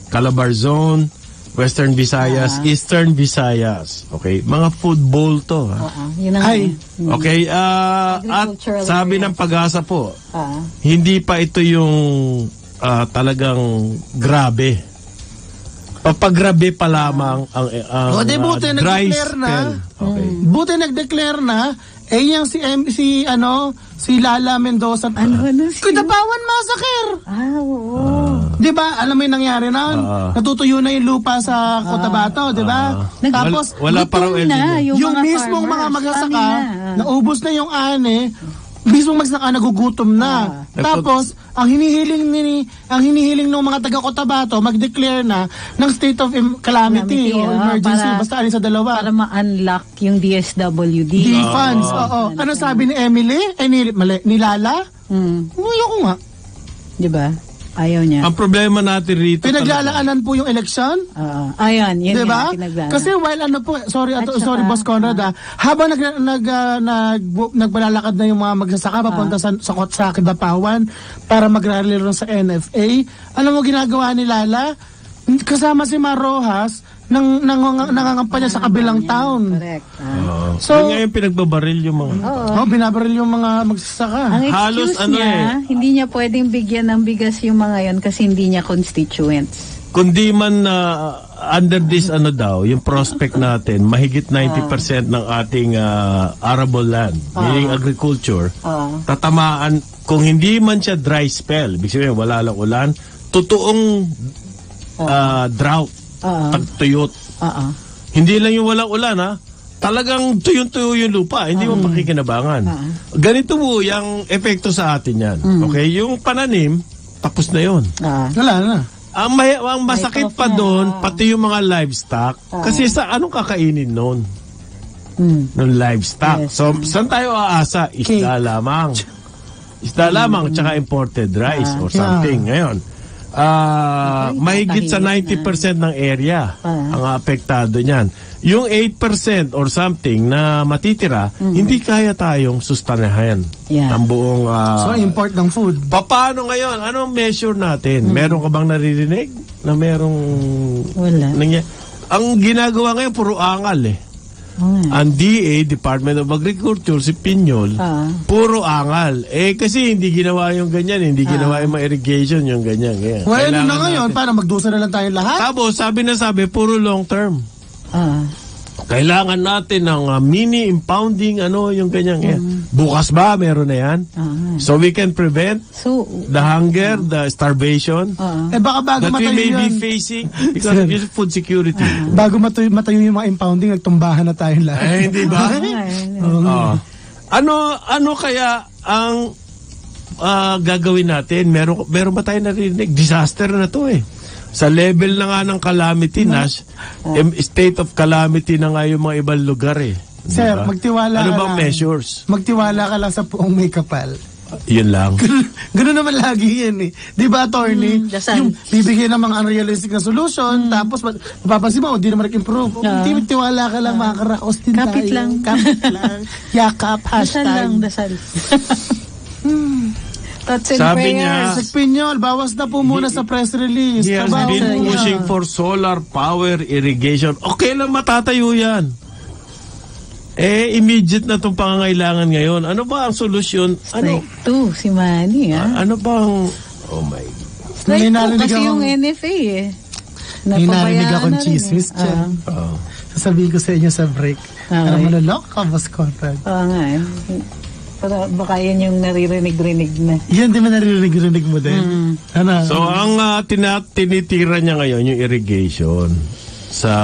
Calabar Zone, Western Visayas, Eastern Visayas. Okay, mga food bowl to. Yun ang okay, at sabi ng Pag-asa po, hindi pa ito yung talagang grabe. Papagrabe pa lamang ang buti dry nag-declare spell. Okay. Buti nag-declare na, si Lala Mendoza. Kutapawan Massacre! Oo. Di ba? Alam mo yung nangyari na? Natutuyo na yung lupa sa Cotabato, di ba? Tapos, wala pa raw yung mismong mga magsasaka, naubos na yung ani, mismong magsasaka nagugutom na. Tapos, ang hinihiling ng mga taga Cotabato, mag-declare na ng state of calamity o emergency, basta alin sa dalawa. Para ma-unlock yung DSWD. Funds, oo. Ano sabi ni Emily? Ni Lala? Ayoko nga. Di ba? Ayaw niya. Ang problema natin rito pinaglalaanan po yung eleksyon? Ayun, yun diba? Kasi while sorry Boss Conrad, habang nagbalalakad na yung mga magsasaka papunta sa Kidapawan para mag-rally sa NFA, alam mo ginagawa ni Lala? Kasama si Mar Rojas nangangampanya sa kabilang town. Correct. So, ngayon pinagbabaril yung mga binabaril yung mga magsasaka. Ang excuse niya, hindi niya pwedeng bigyan ng bigas yung mga yon kasi hindi niya constituents. Kundi man under this yung prospect natin, mahigit 90% ng ating arable land, meaning agriculture, tatamaan, kung hindi man siya dry spell, ibig sabihin wala lang ulan, totoong drought, tagtuyot. Hindi lang yung walang ulan, talagang tuyo-tuyo yung lupa, hindi mo pakikinabangan. Ganito po yung epekto sa atin yan. Okay, yung pananim, tapos na yun. Wala na. Ang masakit pa doon, pati yung mga livestock, kasi sa anong kakainin noon? Ng livestock. Yes. So, saan tayo aasa? Isda lamang. Isda lamang, tsaka imported rice or something. Ngayon, mahigit sa 90% ng area ang apektado niyan. Yung 8% or something na matitira, hindi kaya tayong sustanahan ang buong... so, import ng food. Paano ngayon? Anong measure natin? Meron ka bang naririnig na merong... Wala. Ang ginagawa ngayon, puro angal Ang DA, Department of Agriculture, si Piñol, puro angal. Kasi hindi ginawa yung ganyan, hindi ginawa yung mga irrigation, yung ganyan. Well, na ngayon, para magdusa na lang tayo lahat? Tapos, sabi, puro long term. Kailangan natin ng mini impounding, yung ganyan. Bukas ba, meron na yan? So we can prevent the hunger, the starvation baka bago that we matayo may be yan. facing because of food security. Bago matayo yung mga impounding, nagtumbahan na tayo lahat. Hindi ba? Ano kaya ang gagawin natin? Meron ba tayo narinig? Disaster na to Sa level na nga ng calamity, state of calamity na nga yung mga ibang lugar Sir, diba? magtiwala ano ka bang lang. measures? Magtiwala ka lang sa puong may kapal. Yun lang. Ganun naman lagi yan Di ba, attorney? Yung bibigyan ng mga unrealistic na solution, tapos mapapansin mo, hindi naman nag-improve. Hindi magtiwala ka lang, makakaraos din Kapit tayo. lang. Kapit lang. Yakap, hashtag. Dasal. Thoughts and Sabi prayers. niya, Sa Pinyol, bawas na po muna sa press release. he has been pushing for solar power irrigation. Okay lang matatayo yan. Immediate na itong pangangailangan ngayon. Ano ba ang solusyon? Strike 2, si Manny, ano bang... Oh my God. Strike 2 kasi yung NFA Narinig akong chismis dyan. Sasabihin ko sa inyo sa break. Ano manalok ka, Boss Conrad? Oo nga Pero baka yan yung naririnig-rinig na. Yan, di ba naririnig-rinig mo din? So, ang tinitira niya ngayon, yung irrigation. sa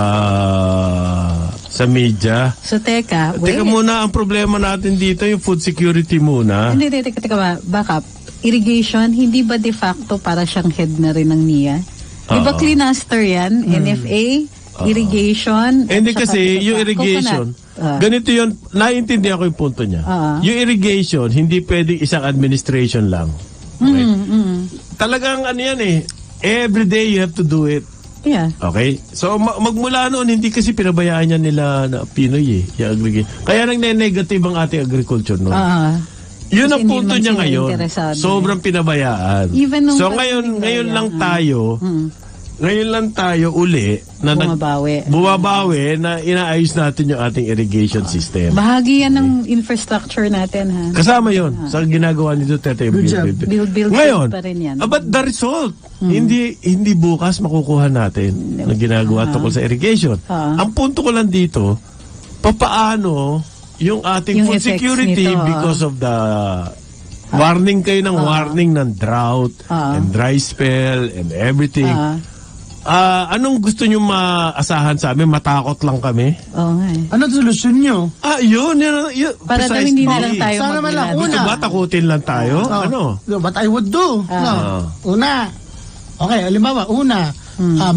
media. So, teka, wait. Teka muna, ang problema natin dito, yung food security muna. Hindi, teka ba, backup. Irrigation, hindi ba de facto para siyang head na rin ng NIA? Di ba cluster yan? NFA, irrigation. Hindi kasi, yung irrigation, ganito yun, naiintindihan ko yung punto niya. Yung irrigation, hindi pwedeng isang administration lang. Okay? Talagang ano yan every day you have to do it. Yeah. Okay? So, magmula noon, hindi kasi pinabayaan yan nila na Pinoy yung aggregate. Kaya negative ang ating agriculture noon. Yun ang punto niya ngayon. Sobrang pinabayaan. So, ngayon lang tayo, ngayon lang tayo uli na bumabawi na inaayos natin yung ating irrigation system. Bahagi yan ng infrastructure natin, ha? Kasama yun sa ginagawa ni Duterte. Build ngayon, pa rin yan. But the result, hindi bukas makukuha natin na ginagawa tungkol sa irrigation. Ang punto ko lang dito, papaano yung ating yung food security nito, because of the warning kayo ng warning ng drought and dry spell and everything. Anong gusto nyo maasahan sa amin? Matakot lang kami? Oo nga Ano solusyon nyo? Yun. Para daw hindi na lang tayo Sana man lang Gusto ba takutin lang tayo? Ano? What I would do. Una, halimbawa,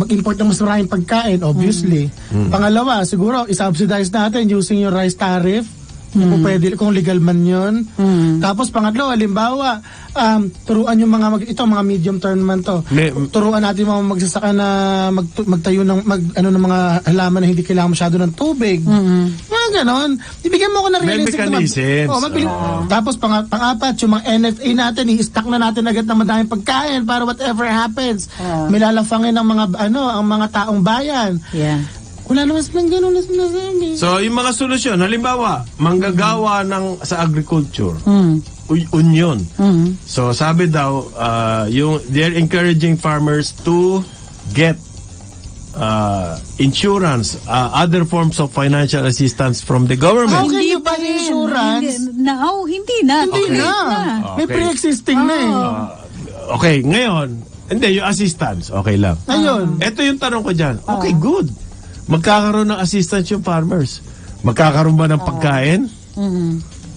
mag-import ng mas maraming pagkain, obviously. Pangalawa, siguro, isubsidize natin using your rice tariff. Kung pwede, kung legal man yun. Tapos pangatlo, halimbawa, turuan yung mga medium term man to. Turuan natin yung mga magsasaka na magtayo ng mga halaman na hindi kailangan masyado ng tubig. Mga ganon. Ibigyan mo ko na realistic mechanisms. Tapos pang-apat, yung mga NFA natin, i-stock na natin agad ng madaming pagkain para whatever happens. May lalafangin ang mga taong bayan. Yeah. Wala naman silang gano'n na sinasabi. So, yung mga solusyon, halimbawa, manggagawa sa agriculture, union. So, sabi daw, they're encouraging farmers to get insurance, other forms of financial assistance from the government. How can you buy insurance? Hindi na. May pre-existing na Okay, ngayon, hindi, yung assistance, okay lang. Ngayon. Ito yung tanong ko dyan. Okay, good. Magkakaroon ng assistance yung farmers. Magkakaroon ba ng pagkain?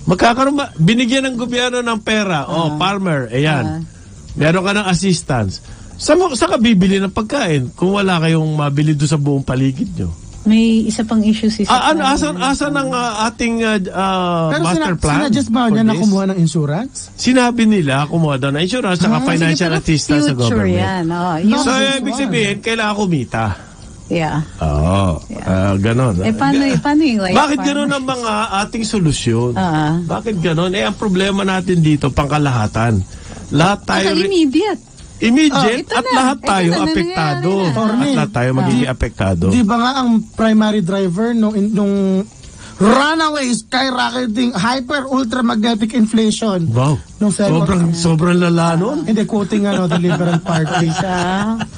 Magkakaroon ba? Binigyan ng gobyerno ng pera. Farmer, ayan. Meron ka ng assistance. Saan ka bibili ng pagkain kung wala kayong mabili doon sa buong paligid nyo? May isa pang issue si Asan ang ating master plan? Pero sinadjust ba niya na kumuha ng insurance? Sinabi nila kumuha daw ng insurance at financial assistance sa government. Yan, so, ibig sabihin, kailangan kumita. Yeah. Ganon. Paano yung life Bakit ganon ang mga ating solusyon? Bakit ganon? Ang problema natin dito, pangkalahatan. Lahat tayo... Immediate at lahat tayo apektado. At lahat tayo magiging apektado. Di ba nga ang primary driver nung runaway skyrocketing hyper-ultra-magnetic inflation? Wow. Sobrang lala nun. Hindi, quoting the Liberal Party.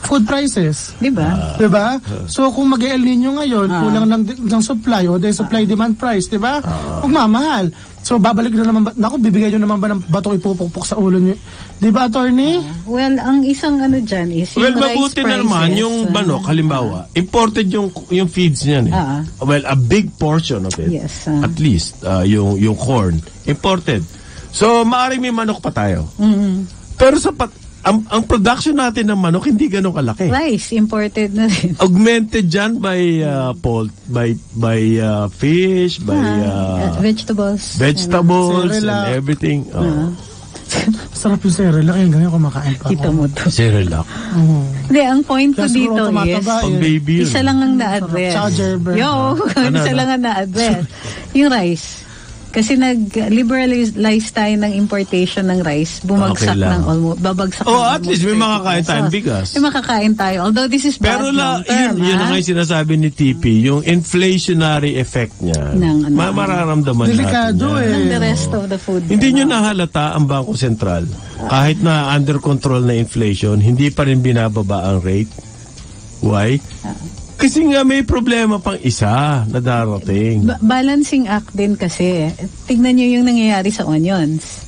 Food prices. Diba? So kung mag-El Nino ngayon, kulang ng supply o supply-demand price, diba? Magmamahal. So babalik na naman bibigay nyo naman ba ng batong ipupukpok sa ulo nyo? Diba, attorney? Well, ang isang dyan is yung mabuti na naman yung manok, halimbawa, imported yung feeds niyan Well, a big portion of it. Yes. At least, yung corn, imported. So, maaaring may manok pa tayo. Pero ang production natin ng manok hindi ganun kalaki. Rice imported na rin. Augmented dyan by fish, by vegetables and everything. Sarap yung Cerelac, yung ganyan kumakain pa. Kita mo to. Cerelac. Hindi, ang point ko dito is baby isa lang ang na-address. Isa lang ang na-address. Yung rice. Kasi nag-liberalize tayo ng importation ng rice, bumagsak ng babagsak. At least may makakain tayong bigas. May makakain tayo. Although this is bad long term. Yun ang sinasabi ni TP, yung inflationary effect niya. Mararamdaman natin. Delikado the rest of the food. Hindi nyo nahalata ang Bangko Sentral. Kahit na under control na inflation, hindi pa rin binababa ang rate. Why? Kasi nga may problema pang isa na darating. Balancing act din kasi. Tignan nyo yung nangyayari sa onions.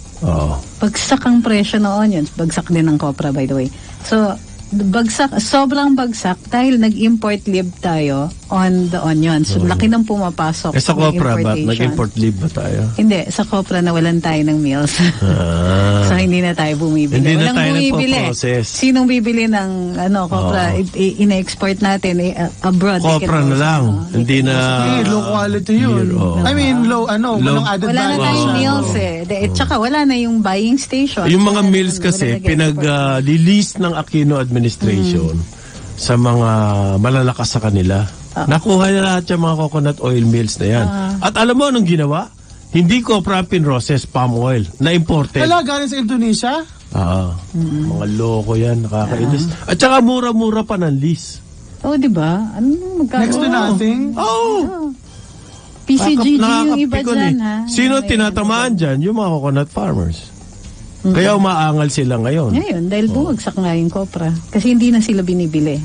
Bagsak ang presyo ng onions. Bagsak din ng copra, by the way. So, sobrang bagsak dahil nag-import lib tayo on the onions. So, laki ng pumapasok. Sa Copra ba? Nag-import lib ba tayo? Hindi. Sa Copra nawalan tayo ng meals. So, hindi na tayo bumibili. Hindi na Walang tayo bumibili. nagpo-process. Sinong bibili ng Copra? Ina-export natin abroad. Copra na lang. Hindi na... Low quality yun. I mean, walang added wala na value. tayong meals Tsaka wala na yung buying station. Yung mga meals kasi, pinag-release ng Aquino administration sa mga malalakas sa kanila. Nakuha na lahat yung mga coconut oil mills na yan. At alam mo anong ginawa? Hindi Copra pinrocess palm oil na imported. Wala, galing sa Indonesia? Mga loko yan, nakakainis. At saka mura-mura pa ng lease. Di ba? Next to nothing? PCGG yung iba dyan, ha? Sino tinatamaan dyan? Yung mga coconut farmers. Kaya umaangal sila ngayon. Ngayon, dahil bumagsak nga yung Copra. Kasi hindi na sila binibili.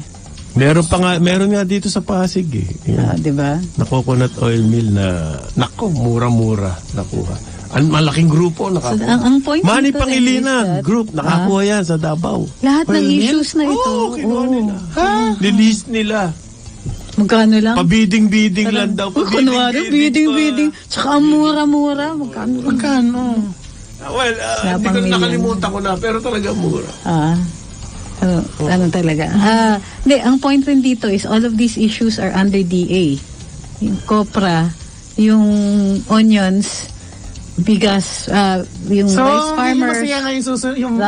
Meron nga dito sa Pasig di ba? Na coconut oil mill na, mura-mura nakuha. Ang malaking grupo nakakuha. So, ang point Manny dito Pangilinan group, nakakuha yan sa Davao. Lahat ng issues na ito. Kinuha nila. Release nila. Magkano lang? Pabiding-biding lang daw. Kunwari, biding-biding. Tsaka ang mura-mura. Magkano? Well, hindi ko nakalimutan ko na, pero talaga mura. Ano talaga? Hindi, ang point rin dito is all of these issues are under DA. Yung Copra, yung onions, bigas, yung rice farmers. So, yung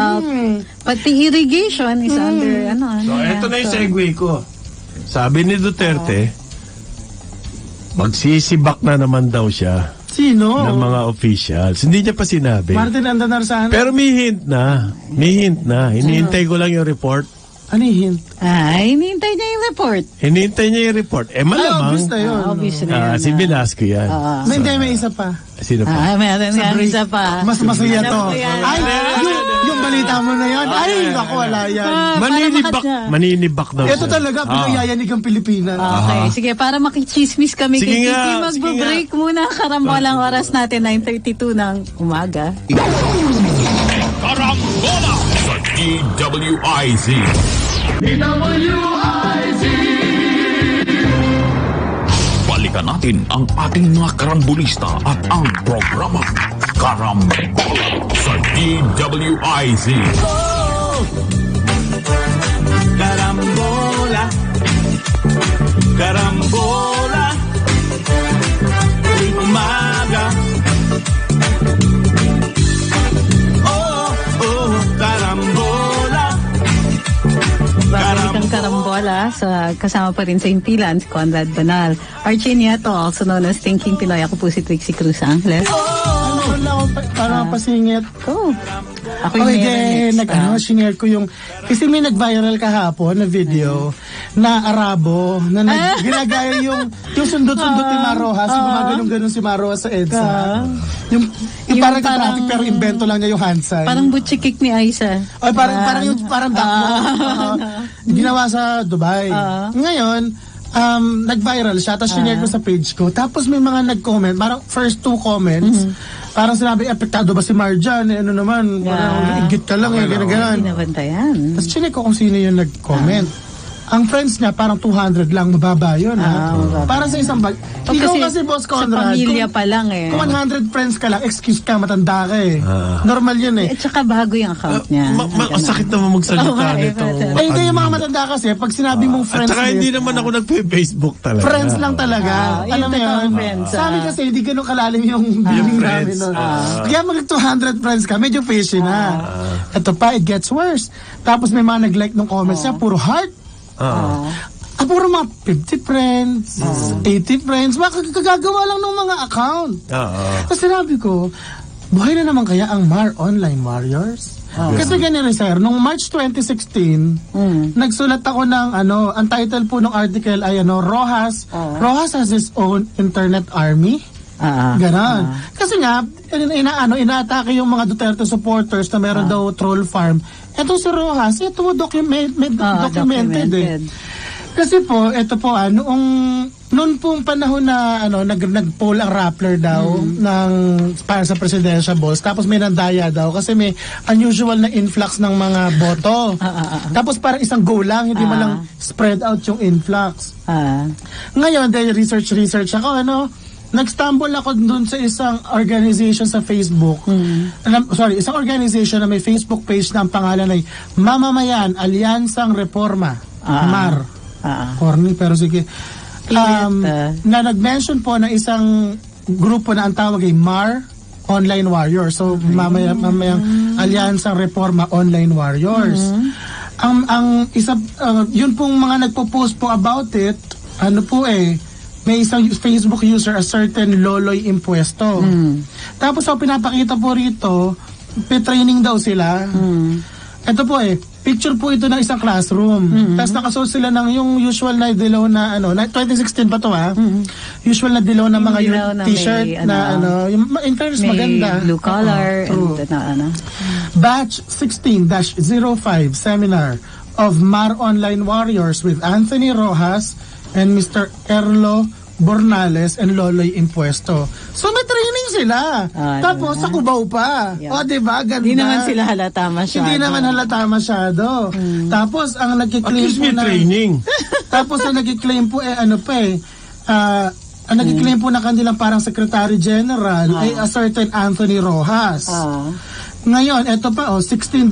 pati irrigation is under, So, ito na yung segue ko. Sabi ni Duterte, magsisibak na naman daw siya. Sino? Ng mga officials. Hindi niya pa sinabi. Martin Andanar-Sana. Pero may hint na. Hinihintay ko lang yung report. Ano yung hint? Hinihintay niya yung report. Hinihintay niya yung report. Malamang. Obvious na yun. Obvious na yun. Si Velasco yan. May isa pa. Sino pa? Meron nga isa pa. Mas masaya to. Ay, yung balita mo na yan. Ay, naku, wala yan. Maninibak daw Ito talaga, pinayayanig ang Pilipinas. Okay, sige, para makichismis kami kay Titi, magbo-break muna. Karambolang oras natin, 9:32 ng umaga. Karambola sa DWIZ. Balikan natin ang ating mga karambulista at ang programa Karambola sa DWIZ. Karambola, karambola, tuwing umaga. Karambola. Babalik ang karambola sa kasama pa rin sa impilan si Conrad Banal. Archie Nieto, also known as Thinking Pinoy. Ako po si Trixie Cruz Angeles. Parang pasingit. Ako yung sinare ko yung, kasi may nag-viral kahapon na video na Arabo, na ginagaya yung sundot-sundot ni Marojas, yung gumaganong-ganon si Marojas sa EDSA. Yung parang traffic pero invento lang niya yung hand sign. Parang butchikik ni Aisa. Ay, parang duck. Ginawa sa Dubai. Ngayon, nag-viral siya, tapos sinare ko sa page ko. Tapos may mga nag-comment, parang first two comments, parang sinabi, apektado ba si Marjan? Ano naman, parang igit ka lang, gano'n. Binabantayan. Tapos sinare ko kung sino yung nag-comment. Ang friends niya, parang 200 lang, mababa yun. Para sa isang bag. Ikaw kasi, Boss Conrad, sa pamilya pa lang kung 100 friends ka lang, excuse ka, matanda ka normal yun At saka bago yung account niya. Masakit naman magsalita nito. Hindi yung mga matanda kasi, pag sinabi mong friends at saka hindi naman ako nagpe-Facebook talaga. Friends lang talaga. Alam mo yun? Sabi kasi, hindi ganun kalalim yung dealing namin. Kaya mag 200 friends ka, medyo fishy na. Ito pa, it gets worse. Tapos may mga nag-like ng comments niya, puro heart. Puro mga 50 friends, 80 friends, makagagawa lang ng mga account. Tapos sinabi ko, buhay na naman kaya ang Online Warriors? Kasi ganyan sir, nung March 2016, nagsulat ako ng ang title po ng article ay Rojas has his own internet army. Ganon. Kasi nga, inaatake yung mga Duterte supporters na meron daw troll farm. Ito si Rojas, ito documented eh. Kasi po, ito po, noon pong panahon na nag-poll ang Rappler daw para sa presidential balls, tapos may nandaya daw kasi may unusual na influx ng mga boto. Tapos parang isang go lang, hindi man lang spread out yung influx. Ngayon, dahil research ako, nag-stumble ako dun sa isang organization sa Facebook. Isang organization na may Facebook page na ang pangalan ay Mamamayan, Alyansang Reforma. MAR. Corny, pero sige. Na nag-mention po na isang grupo na ang tawag ay MAR Online Warriors. So, mamayang Alyansang Reforma Online Warriors. Ang isa, yun pong mga nagpo-post po about it, may isang Facebook user, a certain Loloy Impuesto. Tapos pinapakita po rito, training daw sila. Ito po picture po ito ng isang classroom. Tapos nakasuot sila ng yung usual na dilaw na 2016 pa to usual na dilaw na mga t-shirt na yung in fairness maganda. Blue collar and Batch 16-05 Seminar of MAR Online Warriors with Anthony Rojas and Mr. Erlo Bornales and Loloy Impuesto. So may training sila. Tapos sa Cubao pa. O diba? Ganda. Hindi naman sila halata masyado. Tapos ang nagki-claim po na training. Tapos ang nagki-claim po ang nagki-claim po na kanilang parang Secretary General ay a certain Anthony Rojas. Ngayon, eto pa 16-03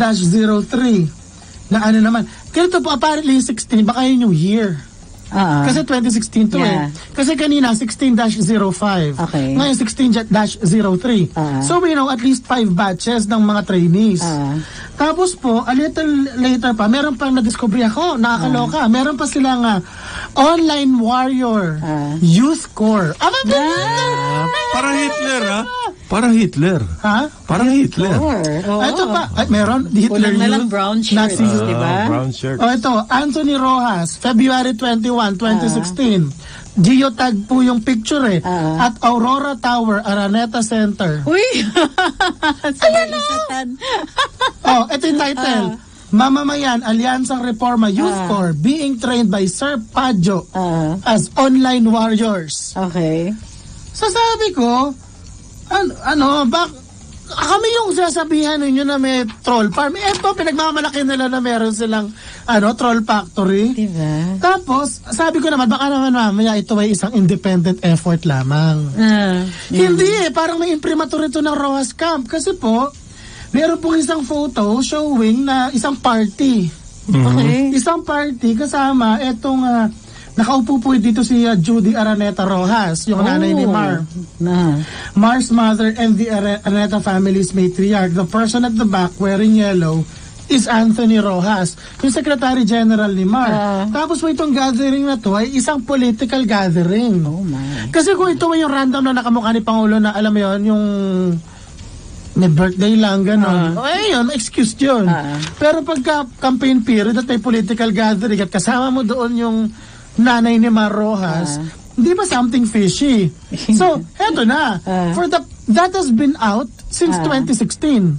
na naman. Ganito po apparently 16 baka yun yung year. Kasi 2016 to Kasi kanina 16-05. Okay. Ngayon 16-03. So we know at least 5 batches ng mga trainees. Tapos po, a little later pa, meron pang na-discovery ako, nakakaloka. Meron pa silang Online Warrior Youth Corps. Para Hitler, Para Hitler. Para Hitler. Ito pa, meron Hitler Youth. Youth. Brown shirt, diba? Brown shirt. Ito, Anthony Rojas, February 21, 2016. Geotag po yung picture at Aurora Tower, Araneta Center. Uy! Ito yung title. Mamamayan, Alyansang Reforma Youth Corps being trained by Sir Padjo as online warriors. Okay. So sabi ko, kami yung sasabihan ninyo na may troll farm. Ito, pinagmamalaki nila na meron silang troll factory. Diba? Tapos, sabi ko naman, baka naman mamaya ito ay isang independent effort lamang. Hindi parang may imprimatur ito ng Rojas Camp. Kasi po, meron pong isang photo showing na isang party. Okay. Isang party kasama itong nakaupo po dito si Judy Araneta Rojas, yung nanay ni Mar. Mar's mother and the Araneta family's matriarch. The person at the back wearing yellow is Anthony Rojas, yung Secretary General ni Mar. Tapos po itong gathering na to ay isang political gathering. Oh my. Kasi kung ito ay yung random na nakamukha ni Pangulo na alam mo yun, yung may birthday lang, gano'n. Yun, excuse yun. Pero pagka campaign period at may political gathering at kasama mo doon yung nanay ni Mar Rojas, di ba something fishy? So, eto na. That has been out since 2016.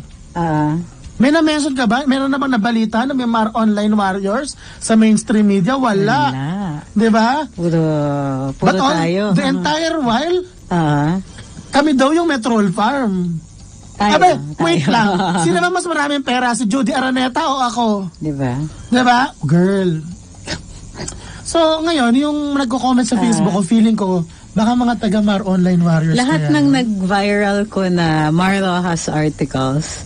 May na-mention ka ba? Meron naman na balita na may Mar Online Warriors sa mainstream media? Wala. Di ba? Puro tayo. The entire while, kami daw yung Metrol Farm. Wait lang. Sino ba mas maraming pera? Si Judy Araneta o ako? Di ba? Di ba? Girl. So, ngayon, yung nagko-comment sa Facebook ko, feeling ko, baka mga taga-Mar Online Warriors. Lahat ng nag-viral ko na Mar Rojas articles,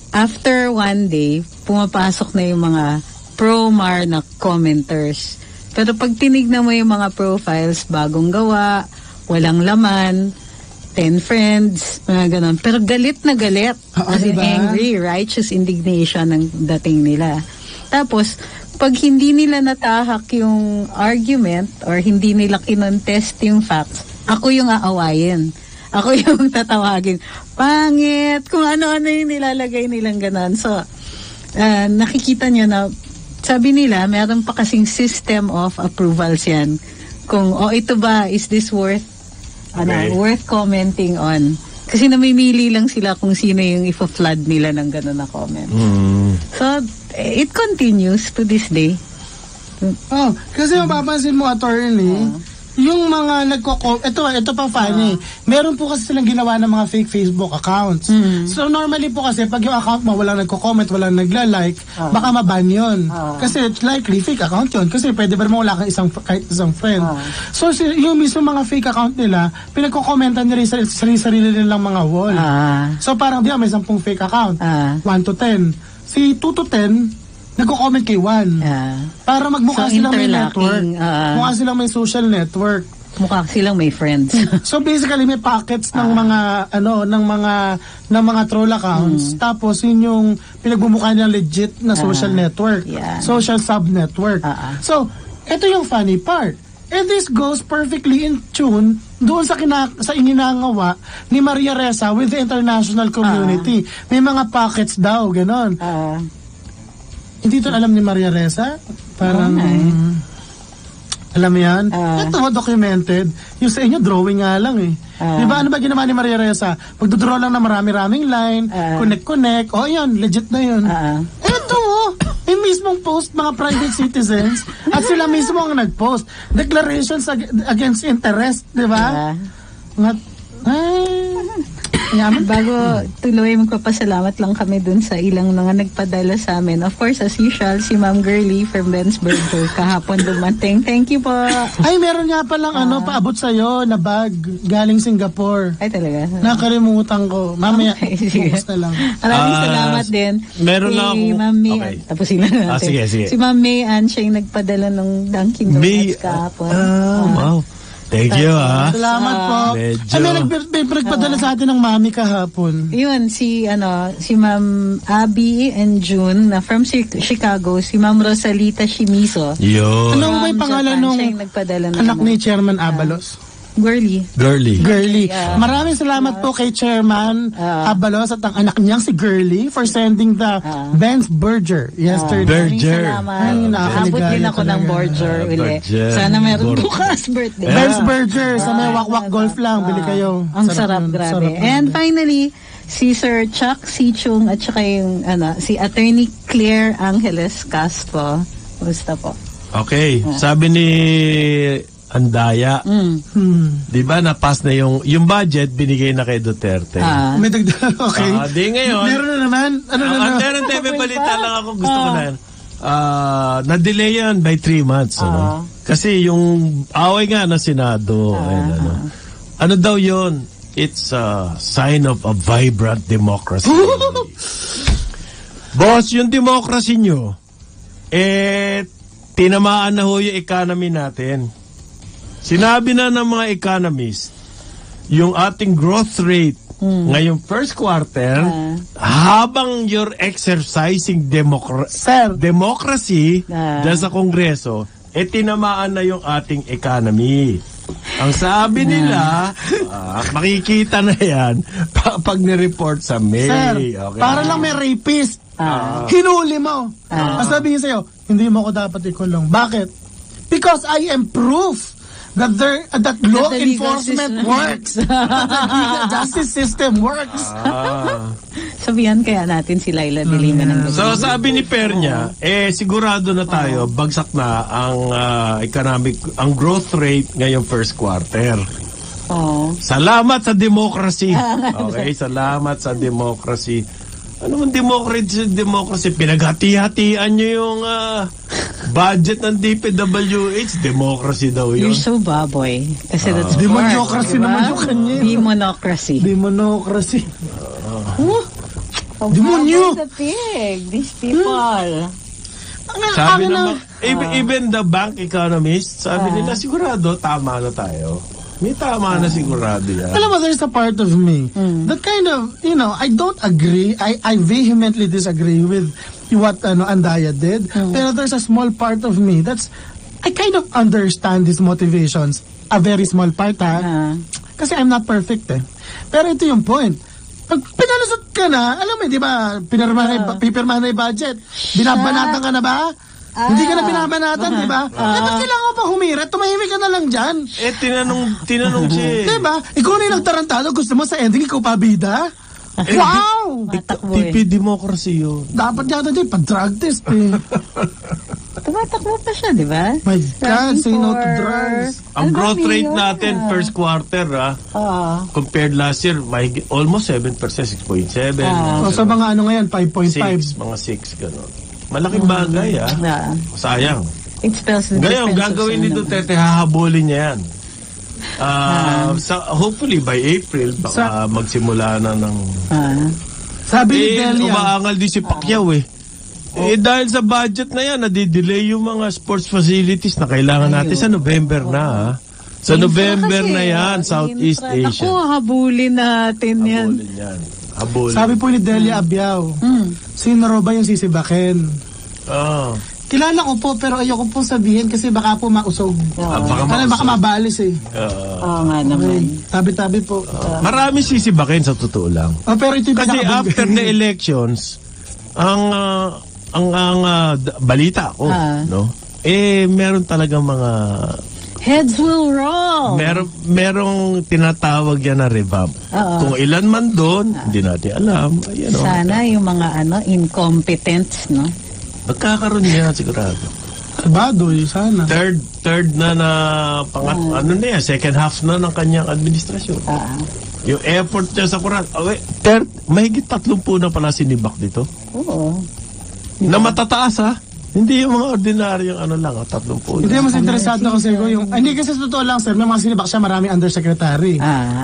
after one day, pumapasok na yung mga pro-Mar na commenters. Pero pag tinignan mo yung mga profiles, bagong gawa, walang laman, 10 friends, mga ganon. Pero galit na galit. Kasi angry, righteous indignation ang dating nila. Tapos, pag hindi nila natahak yung argument or hindi nila kinontest yung facts, ako yung aawayin. Ako yung tatawagin. Pangit! Kung ano-ano yung nilalagay nilang ganon. So, nakikita nyo na, sabi nila, meron pa kasing system of approvals yan. Kung, ito ba, is this worth commenting on? Kasi namimili lang sila kung sino yung ifo-flood nila ng gano'n na comment. So, it continues to this day. Kasi mapapansin mo, attorney, yung mga ito pa funny. Meron po kasi silang ginawa ng mga fake Facebook accounts. So normally po kasi pag yung account mo walang nagko-comment, walang nagla-like, baka maban yun. Kasi it's likely fake account yun. Kasi pwede ba naman wala kang kahit isang friend. So yung mismo mga fake account nila, pinagko-commentan nila yung sarili nilang mga wall. So parang may 10 fake account. 1 to 10. Si 2 to 10, nagko-comment kay Juan. Para magmukha silang may network. Mukha silang may social network. Mukha silang may friends. So basically may packets ng mga ng mga troll accounts. Tapos yun yung pinagbumukha nilang legit na social network. Social sub-network. So ito yung funny part. And this goes perfectly in tune doon sa ininangawa ni Maria Ressa with the international community. May mga packets daw, ganon. Hindi ito alam ni Maria Ressa? Parang, alam mo yan? Ito, documented. Yung sa inyo, drawing nga lang eh. Diba, ano ba ginawa ni Maria Ressa? Magdodraw lang na marami-raming line, connect. Yan, legit na yun. Ito, yung mismong post, mga private citizens, at sila mismo ang nag-post. Declarations against interest, diba? Bago tuloy, magpapasalamat lang kami dun sa ilang mga nagpadala sa amin. Of course, as usual, si Ma'am Girlie from Bensburg kahapon dumating. Thank you po. Ay, meron nga palang paabot sa'yo na bag galing Singapore. Ay, talaga? Nakalimutan ko. Mamaya, focus na lang. Maraming salamat din. Meron lang ako. Ma'am May, tapusin na natin. Sige. Si Ma'am May Ann, siya yung nagpadala ng Dunkin' Donuts kahapon. Wow. Thank you, Salamat po. May nagpadala sa atin ng mami kahapon. Yun, si Ma'am Abby and June na from Chicago, si Ma'am Rosalita Shimizo. Yun. Ano may pangalan nung anak ni Chairman Abalos? Girlie. Maraming salamat po kay Chairman Abalos at ang anak niyang si Girlie for sending the Benz Burger yesterday. Abot din ako ng Burger uli. Sana meron bukas birthday. Benz Burger sa may Wakwak Golf lang. Bili kayo. Ang sarap, grabe. And finally, si Sir Chuck Sichung at saka yung si Attorney Claire Angeles Castro. Gusto po. Okay. Sabi ni Andaya. Di ba napas na yung budget binigay na kay Duterte. May dagdag. Okay. Di ngayon. Meron na naman. Meron TV balita lang ako gusto ko na. Na-delay yan by 3 months. Kasi yung away nga na Senado. Ano daw yon? It's a sign of a vibrant democracy. Boss, yung democracy nyo, tinamaan na ho yung economy natin. Sinabi na ng mga economists, yung ating growth rate ngayong first quarter, habang you're exercising democracy dyan sa Kongreso, tinamaan na yung ating economy. Ang sabi nila, makikita na yan pag nireport sa May. Sir, para lang may rapist. Hinuli mo. Sabihin sa'yo, hindi mo ko dapat ikulong. Bakit? Because I am proof that law enforcement works. The justice system works. Sabihan kaya natin si Laila de Lima ng So sabi ni Pernia, sigurado na tayo, bagsak na ang ang growth rate ngayong first quarter. Salamat sa democracy. Okay, salamat sa democracy. Ano man democracy? Pinaghati-hatian nyo yung budget ng DPWH. Democracy daw yun. You're so baboy. Kasi that's democracy naman yung kanya. Demonocracy. Demonyo! The pig. These people. Sabi naman, even the bank economists, sabi nila, sigurado, tama na tayo. May tama na sigurado yan. Alam mo, there's a part of me that kind of, I don't agree. I vehemently disagree with what Andaya did. Pero there's a small part of me I kind of understand his motivations. A very small part, Kasi I'm not perfect, Pero ito yung point. Pag pinalusot ka na, alam mo, di ba, pipirmahan na yung budget. Binabanatan ka na ba? Hindi ka na binabanatan, di ba? Ba't kailangan mo pa humira? Tumahimik ka na lang dyan. Tinanong siya. Di ba? Ikaw na yung nagtarantado. Gusto mo sa ending, ikaw pa bida? Wow! TP democracy yun. Dapat yata dyan, pag-drug test, Tumatakbo pa siya, di ba? My God, say no to For- drugs. Ang Ano ba, growth rate Mio? natin first quarter compared last year, almost 7%, 6.7. O sa mga ano ngayon, 5.5. 6, mga 6, gano'n. Malaking bagay, Sayang. It spells the Ngayon, difference gagawin of, ni Duterte, hahabulin niya yan. Hopefully by April, baka magsimula na ng... Sabi ni Delia. Umaangal din si Pacquiao dahil sa budget na yan, nadidelay yung mga sports facilities na kailangan natin sa November na. Sa November na yan, Southeast Asia. Naku, habulin natin yan. Habulin yan. Habulin. Sabi po ni Delia Abiao, sino raw ba yung sisibakin? Kilala ko po, pero ayoko po sabihin kasi baka po mausog. Baka mabalis Oo nga naman. Tabi-tabi po. Marami sisibakin sa totoo lang. Pero ito yung Kasi after the elections, ang balita ko, no? Meron talagang mga Heads will roll. merong tinatawag yan na revamp. Kung ilan man doon, hindi natin alam. Ayan, Sana yung mga incompetents, no? Magkakaroon yan sigurado. Badoy, sana. Third na second half na ng kanyang administrasyon. Yung effort niya sa Quran. Mahigit 30 na pala sinibak dito. Oo. Na matataas Hindi yung mga ordinaryong 30. Hindi, mas interesado kasi ko yung... Hindi kasi sa totoo lang, sir, may mga sinibak siya, maraming undersecretary.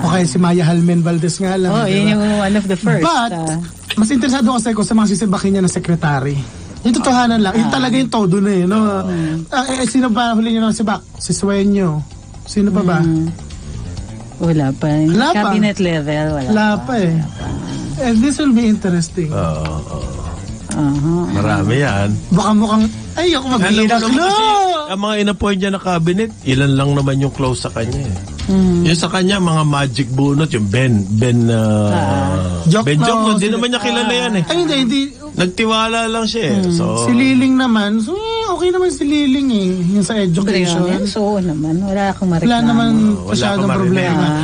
Okay, si Maya Halmen Valdez nga lang. Yun yung one of the first. But, mas interesado kasi ko sa mga sisibakin niya na secretary. Yung totohanan lang. Yung talaga yung todo na no? Sino ba huli niyo ng sibak? Si Sueño. Sino pa ba? Wala pa. Cabinet level, wala pa. And this will be interesting. Marami yan. Baka mukhang, ayoko mag-iinak. Ang mga in-appoint niya na cabinet, ilan lang naman yung close sa kanya. Yung sa kanya, mga magic bunot, yung Ben Jokno, hindi naman niya kilala yan Ay, hindi. Nagtiwala lang siya So, si Liling naman, okay naman si Liling yung sa education. So, naman, wala akong mareklamo. Wala naman masyadong problema.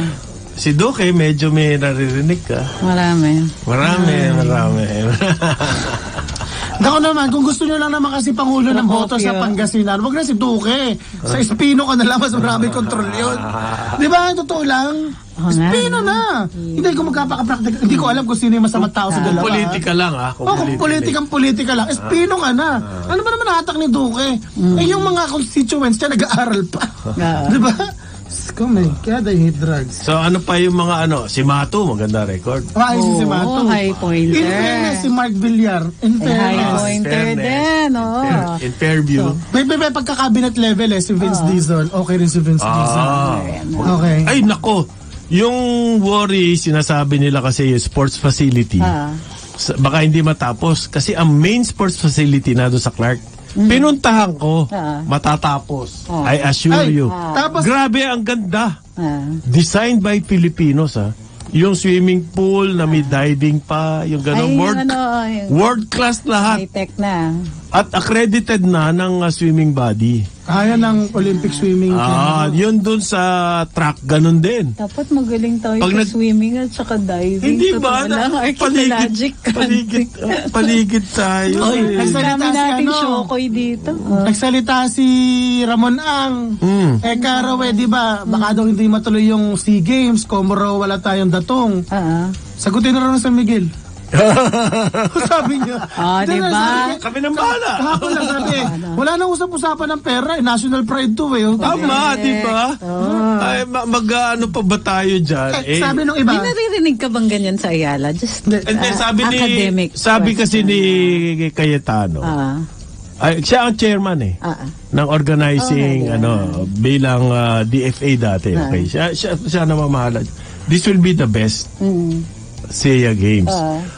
Si Duque, medyo may naririnig ka. Marami. Ako naman, kung gusto nyo lang naman kasi Pangulo ng boto sa Pangasinan, wag na si Duque. Sa Espino ka na lang, mas marami kontrol yun. Di ba? Totoo lang. Espino na. Hindi ko magkapaka-practical. Hindi ko alam kung sino yung masama tao sa dalawa. Politika lang kung politika lang. Espino ka na. Ano ba naman hatak ni Duque? Yung mga constituents niya nag-aaral pa. Di ba? Oh my God, I hate drugs. So ano pa yung mga si Mato, maganda record. Si Mato. High pointer. In fairness, si Mark Villar. High pointer din, In Fairview. May pagka-cabinet level si Vince Dizon. Okay rin si Vince Dizon. Okay. Ay, nako. Yung worry, sinasabi nila kasi yung sports facility. Baka hindi matapos. Kasi ang main sports facility na doon sa Clark, pinuntahan ko, matatapos. I assure you. Tapos, grabe, ang ganda. Designed by Filipinos, Yung swimming pool na may diving pa, yung ganong world class lahat. High-tech na. At accredited na ng swimming body. Yan ang Olympic swimming. Yun dun sa track, ganun din. Dapat magaling tayo sa swimming at saka diving. Hindi ba? Paligid tayo. Nagsalita natin Shokoy dito. Nagsalita si Ramon Ang. Karawe, di ba? Baka daw hindi matuloy yung SEA Games, como raw wala tayong datong. Sagutin na rin sa Miguel. Sabi niya. Diba? Kami nang bahala. Kahapon lang sabi, wala nang usap-usapan ng pera. National pride to Tama, diba? Ay, mag-ano pa ba tayo dyan? Sabi nung iba. May naririnig ka bang ganyan sa Ayala? Just academic. Sabi kasi ni Cayetano, siya ang chairman ng organizing bilang DFA dati. Okay, siya namamahala. This will be the best. SEA Games.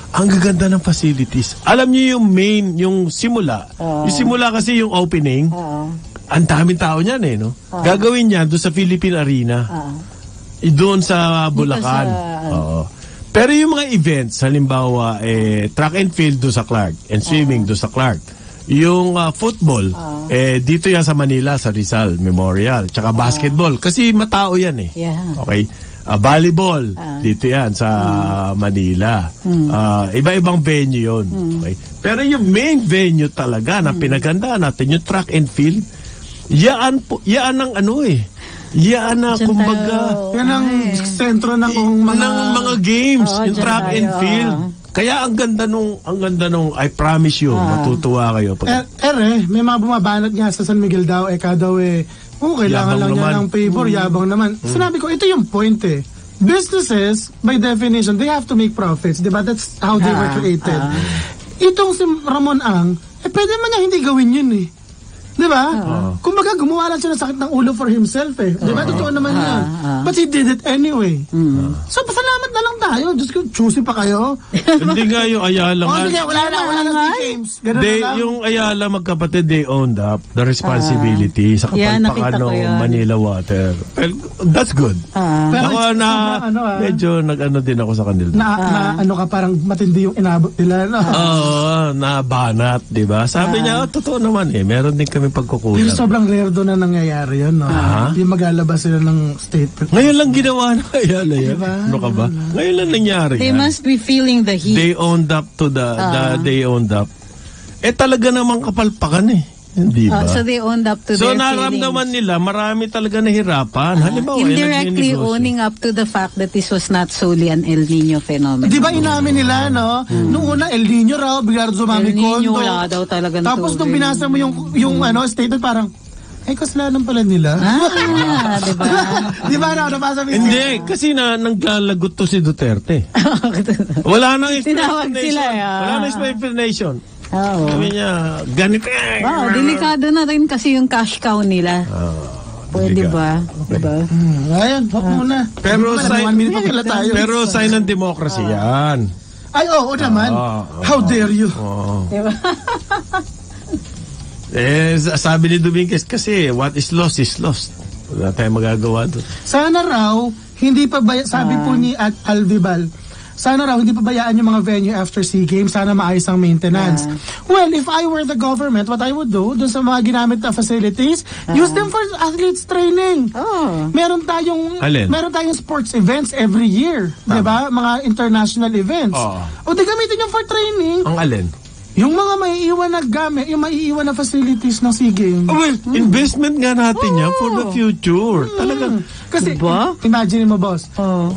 Ang gaganda ng facilities. Alam niyo yung main, yung simula. Yung simula kasi yung opening. Ang daming tao niyan no? Gagawin niya doon sa Philippine Arena. Doon sa Bulacan. Pero yung mga events, halimbawa, track and field doon sa Clark and swimming doon sa Clark. Yung football, dito yan sa Manila, sa Rizal Memorial. Tsaka basketball. Kasi matao yan Yeah. Okay? volleyball. Dito yan sa Manila. Iba-ibang venue yun. Okay? Pero yung main venue talaga na pinaganda natin, yung track and field, yaan ang ano Yan na, kumbaga, yan ang sentro ng mga games, yung track and field. Kaya ang ganda nung I promise you, matutuwa kayo. May mga bumabanat nga sa San Miguel daw, kailangan lang niya ng favor, yabang naman. Sinabi ko, ito yung point Businesses, by definition, they have to make profits, diba? That's how they were created. Itong si Ramon Ang, pwede man niya hindi gawin yun Diba? Kumbaga, gumawa lang siya ng sakit ng ulo for himself Diba? Totoo naman yan. But he did it anyway. So, pasalamat na lang tayo. Diyos ko, choosy pa kayo. Hindi nga yung Ayala nga. Wala na games. Yung Ayala magkapatid, they owned up the responsibility sa kapalpakan ng Manila Water. Well, that's good. Pero ako medyo nag-ano din ako sa kanila. Ano ka, parang matindi yung inabot nila. Oo, nabanat, diba? Sabi niya, totoo naman meron din kami pagkukulang. Pero sobrang rare doon na nangyayari yun, Yung maglalabas sila ng statement. Ngayon lang ginawa na Ayala yan. Diba? Ano ka ba? Ngayon lang nangyari They must be feeling the heat. They owned up to they owned up. Talaga namang kapalpakan Hindi ba? So they owned up to their feelings. So naramdaman nila, marami talaga nahirapan. Halimbawa, indirectly owning up to the fact that this was not solely an El Nino phenomenon. Di ba inamin nila, Nung una, El Nino raw, bigla sumami El Nino, wala daw talaga. Tapos nung binasa mo yung statement, parang, kasalanan pala nila. Diba? Di ba nabasa mo? Hindi, kasi nanglalagot to si Duterte. Wala nang explanation. Wala nang explanation. Sabi niya, ganito delikado na rin kasi yung cash cow nila. Pwede ba? Diba? Ayan, wag muna. Pero sign ng democracy yan. Ay, oo naman. How dare you? Diba? Sabi ni Dominguez kasi, what is lost is lost. Wala tayong magagawa doon. Sana raw, hindi pa sabi po ni Alvibal, sana raw hindi pabayaan yung mga venue after SEA Games, sana maayos ang maintenance. Well, if I were the government, what I would do, dun sa mga ginamit na facilities, use them for athletes training. Meron tayong sports events every year, 'di ba? Mga international events. O di gamitin yung for training. Ang alin? Yung mga maiiwan na gamit, yung maiiwan na facilities ng SEA Games. Well, investment nga natin yan for the future. Talagang. Kasi, imagine mo, boss,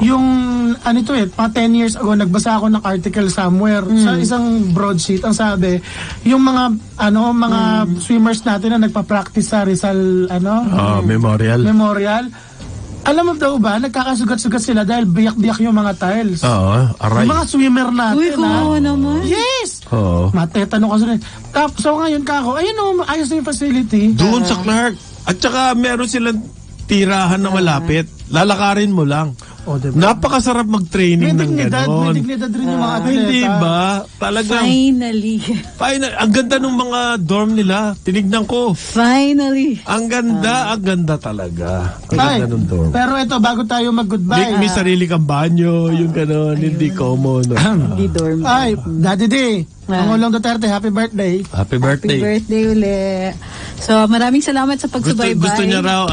yung, mga 10 years ago, nagbasa ako ng article somewhere sa isang broadsheet. Ang sabi, yung mga swimmers natin na nagpa-practice sa Rizal, Memorial. Alam mo daw ba, nagkakasugat-sugat sila dahil biyak-biyak yung mga tiles. Aray. Yung mga swimmer natin. Uy, kawawa naman. Yes! Matetanong ka sila. So ngayon ayun ayos na yung facility. Doon sa Clark. At saka meron silang tirahan na malapit. Lalakarin mo lang. Diba? Napakasarap mag-training ng gano'n. May dignidad rin yung mga atleta. Hindi ba? Talagang. Finally. Ang ganda ng mga dorm nila. Tinignan ko. Finally. Ang ganda talaga. Ang ganda ng dorm. Pero ito, bago tayo mag-goodbye. May sarili kang banyo, yung gano'n. Hindi common. Hindi dorm. Ay, Daddy Day. Pangulong Duterte, happy birthday. Happy birthday. Happy birthday uli. So, maraming salamat sa pagsubaybay. Gusto niya raw,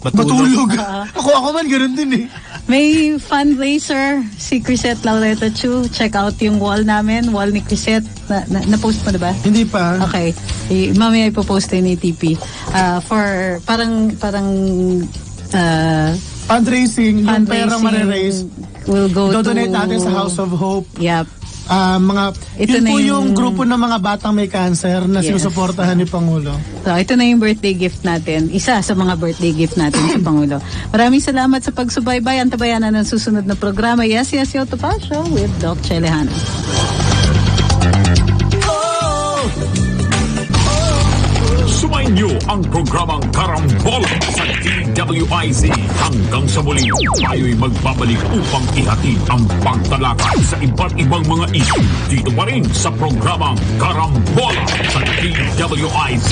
matulog. Ako man, ganoon din May fundraiser si Crisette Laureta Chu. Check out yung wall namin, wall ni Crisette. Na-post mo na ba? Hindi pa. Okay. Mamaya ipopost ni TP. For parang fundraising, yung perang mariraise. Will go donate natin sa House of Hope. Yep. Yun po yung grupo ng mga batang may cancer na sinusuportahan ni Pangulo. So, ito na yung birthday gift natin. Isa sa mga birthday gift natin sa Pangulo. Maraming salamat sa pagsubaybay. Antabayan na ng susunod na programa. Yes, Yo Topacio with Doc Chelehana. Sumainyo ang programang Karambola sa DWIZ. Hanggang sa muli, tayo'y magbabalik upang ihatid ang pagtalakay sa iba't ibang mga issue dito pa rin sa programang Karambola sa DWIZ.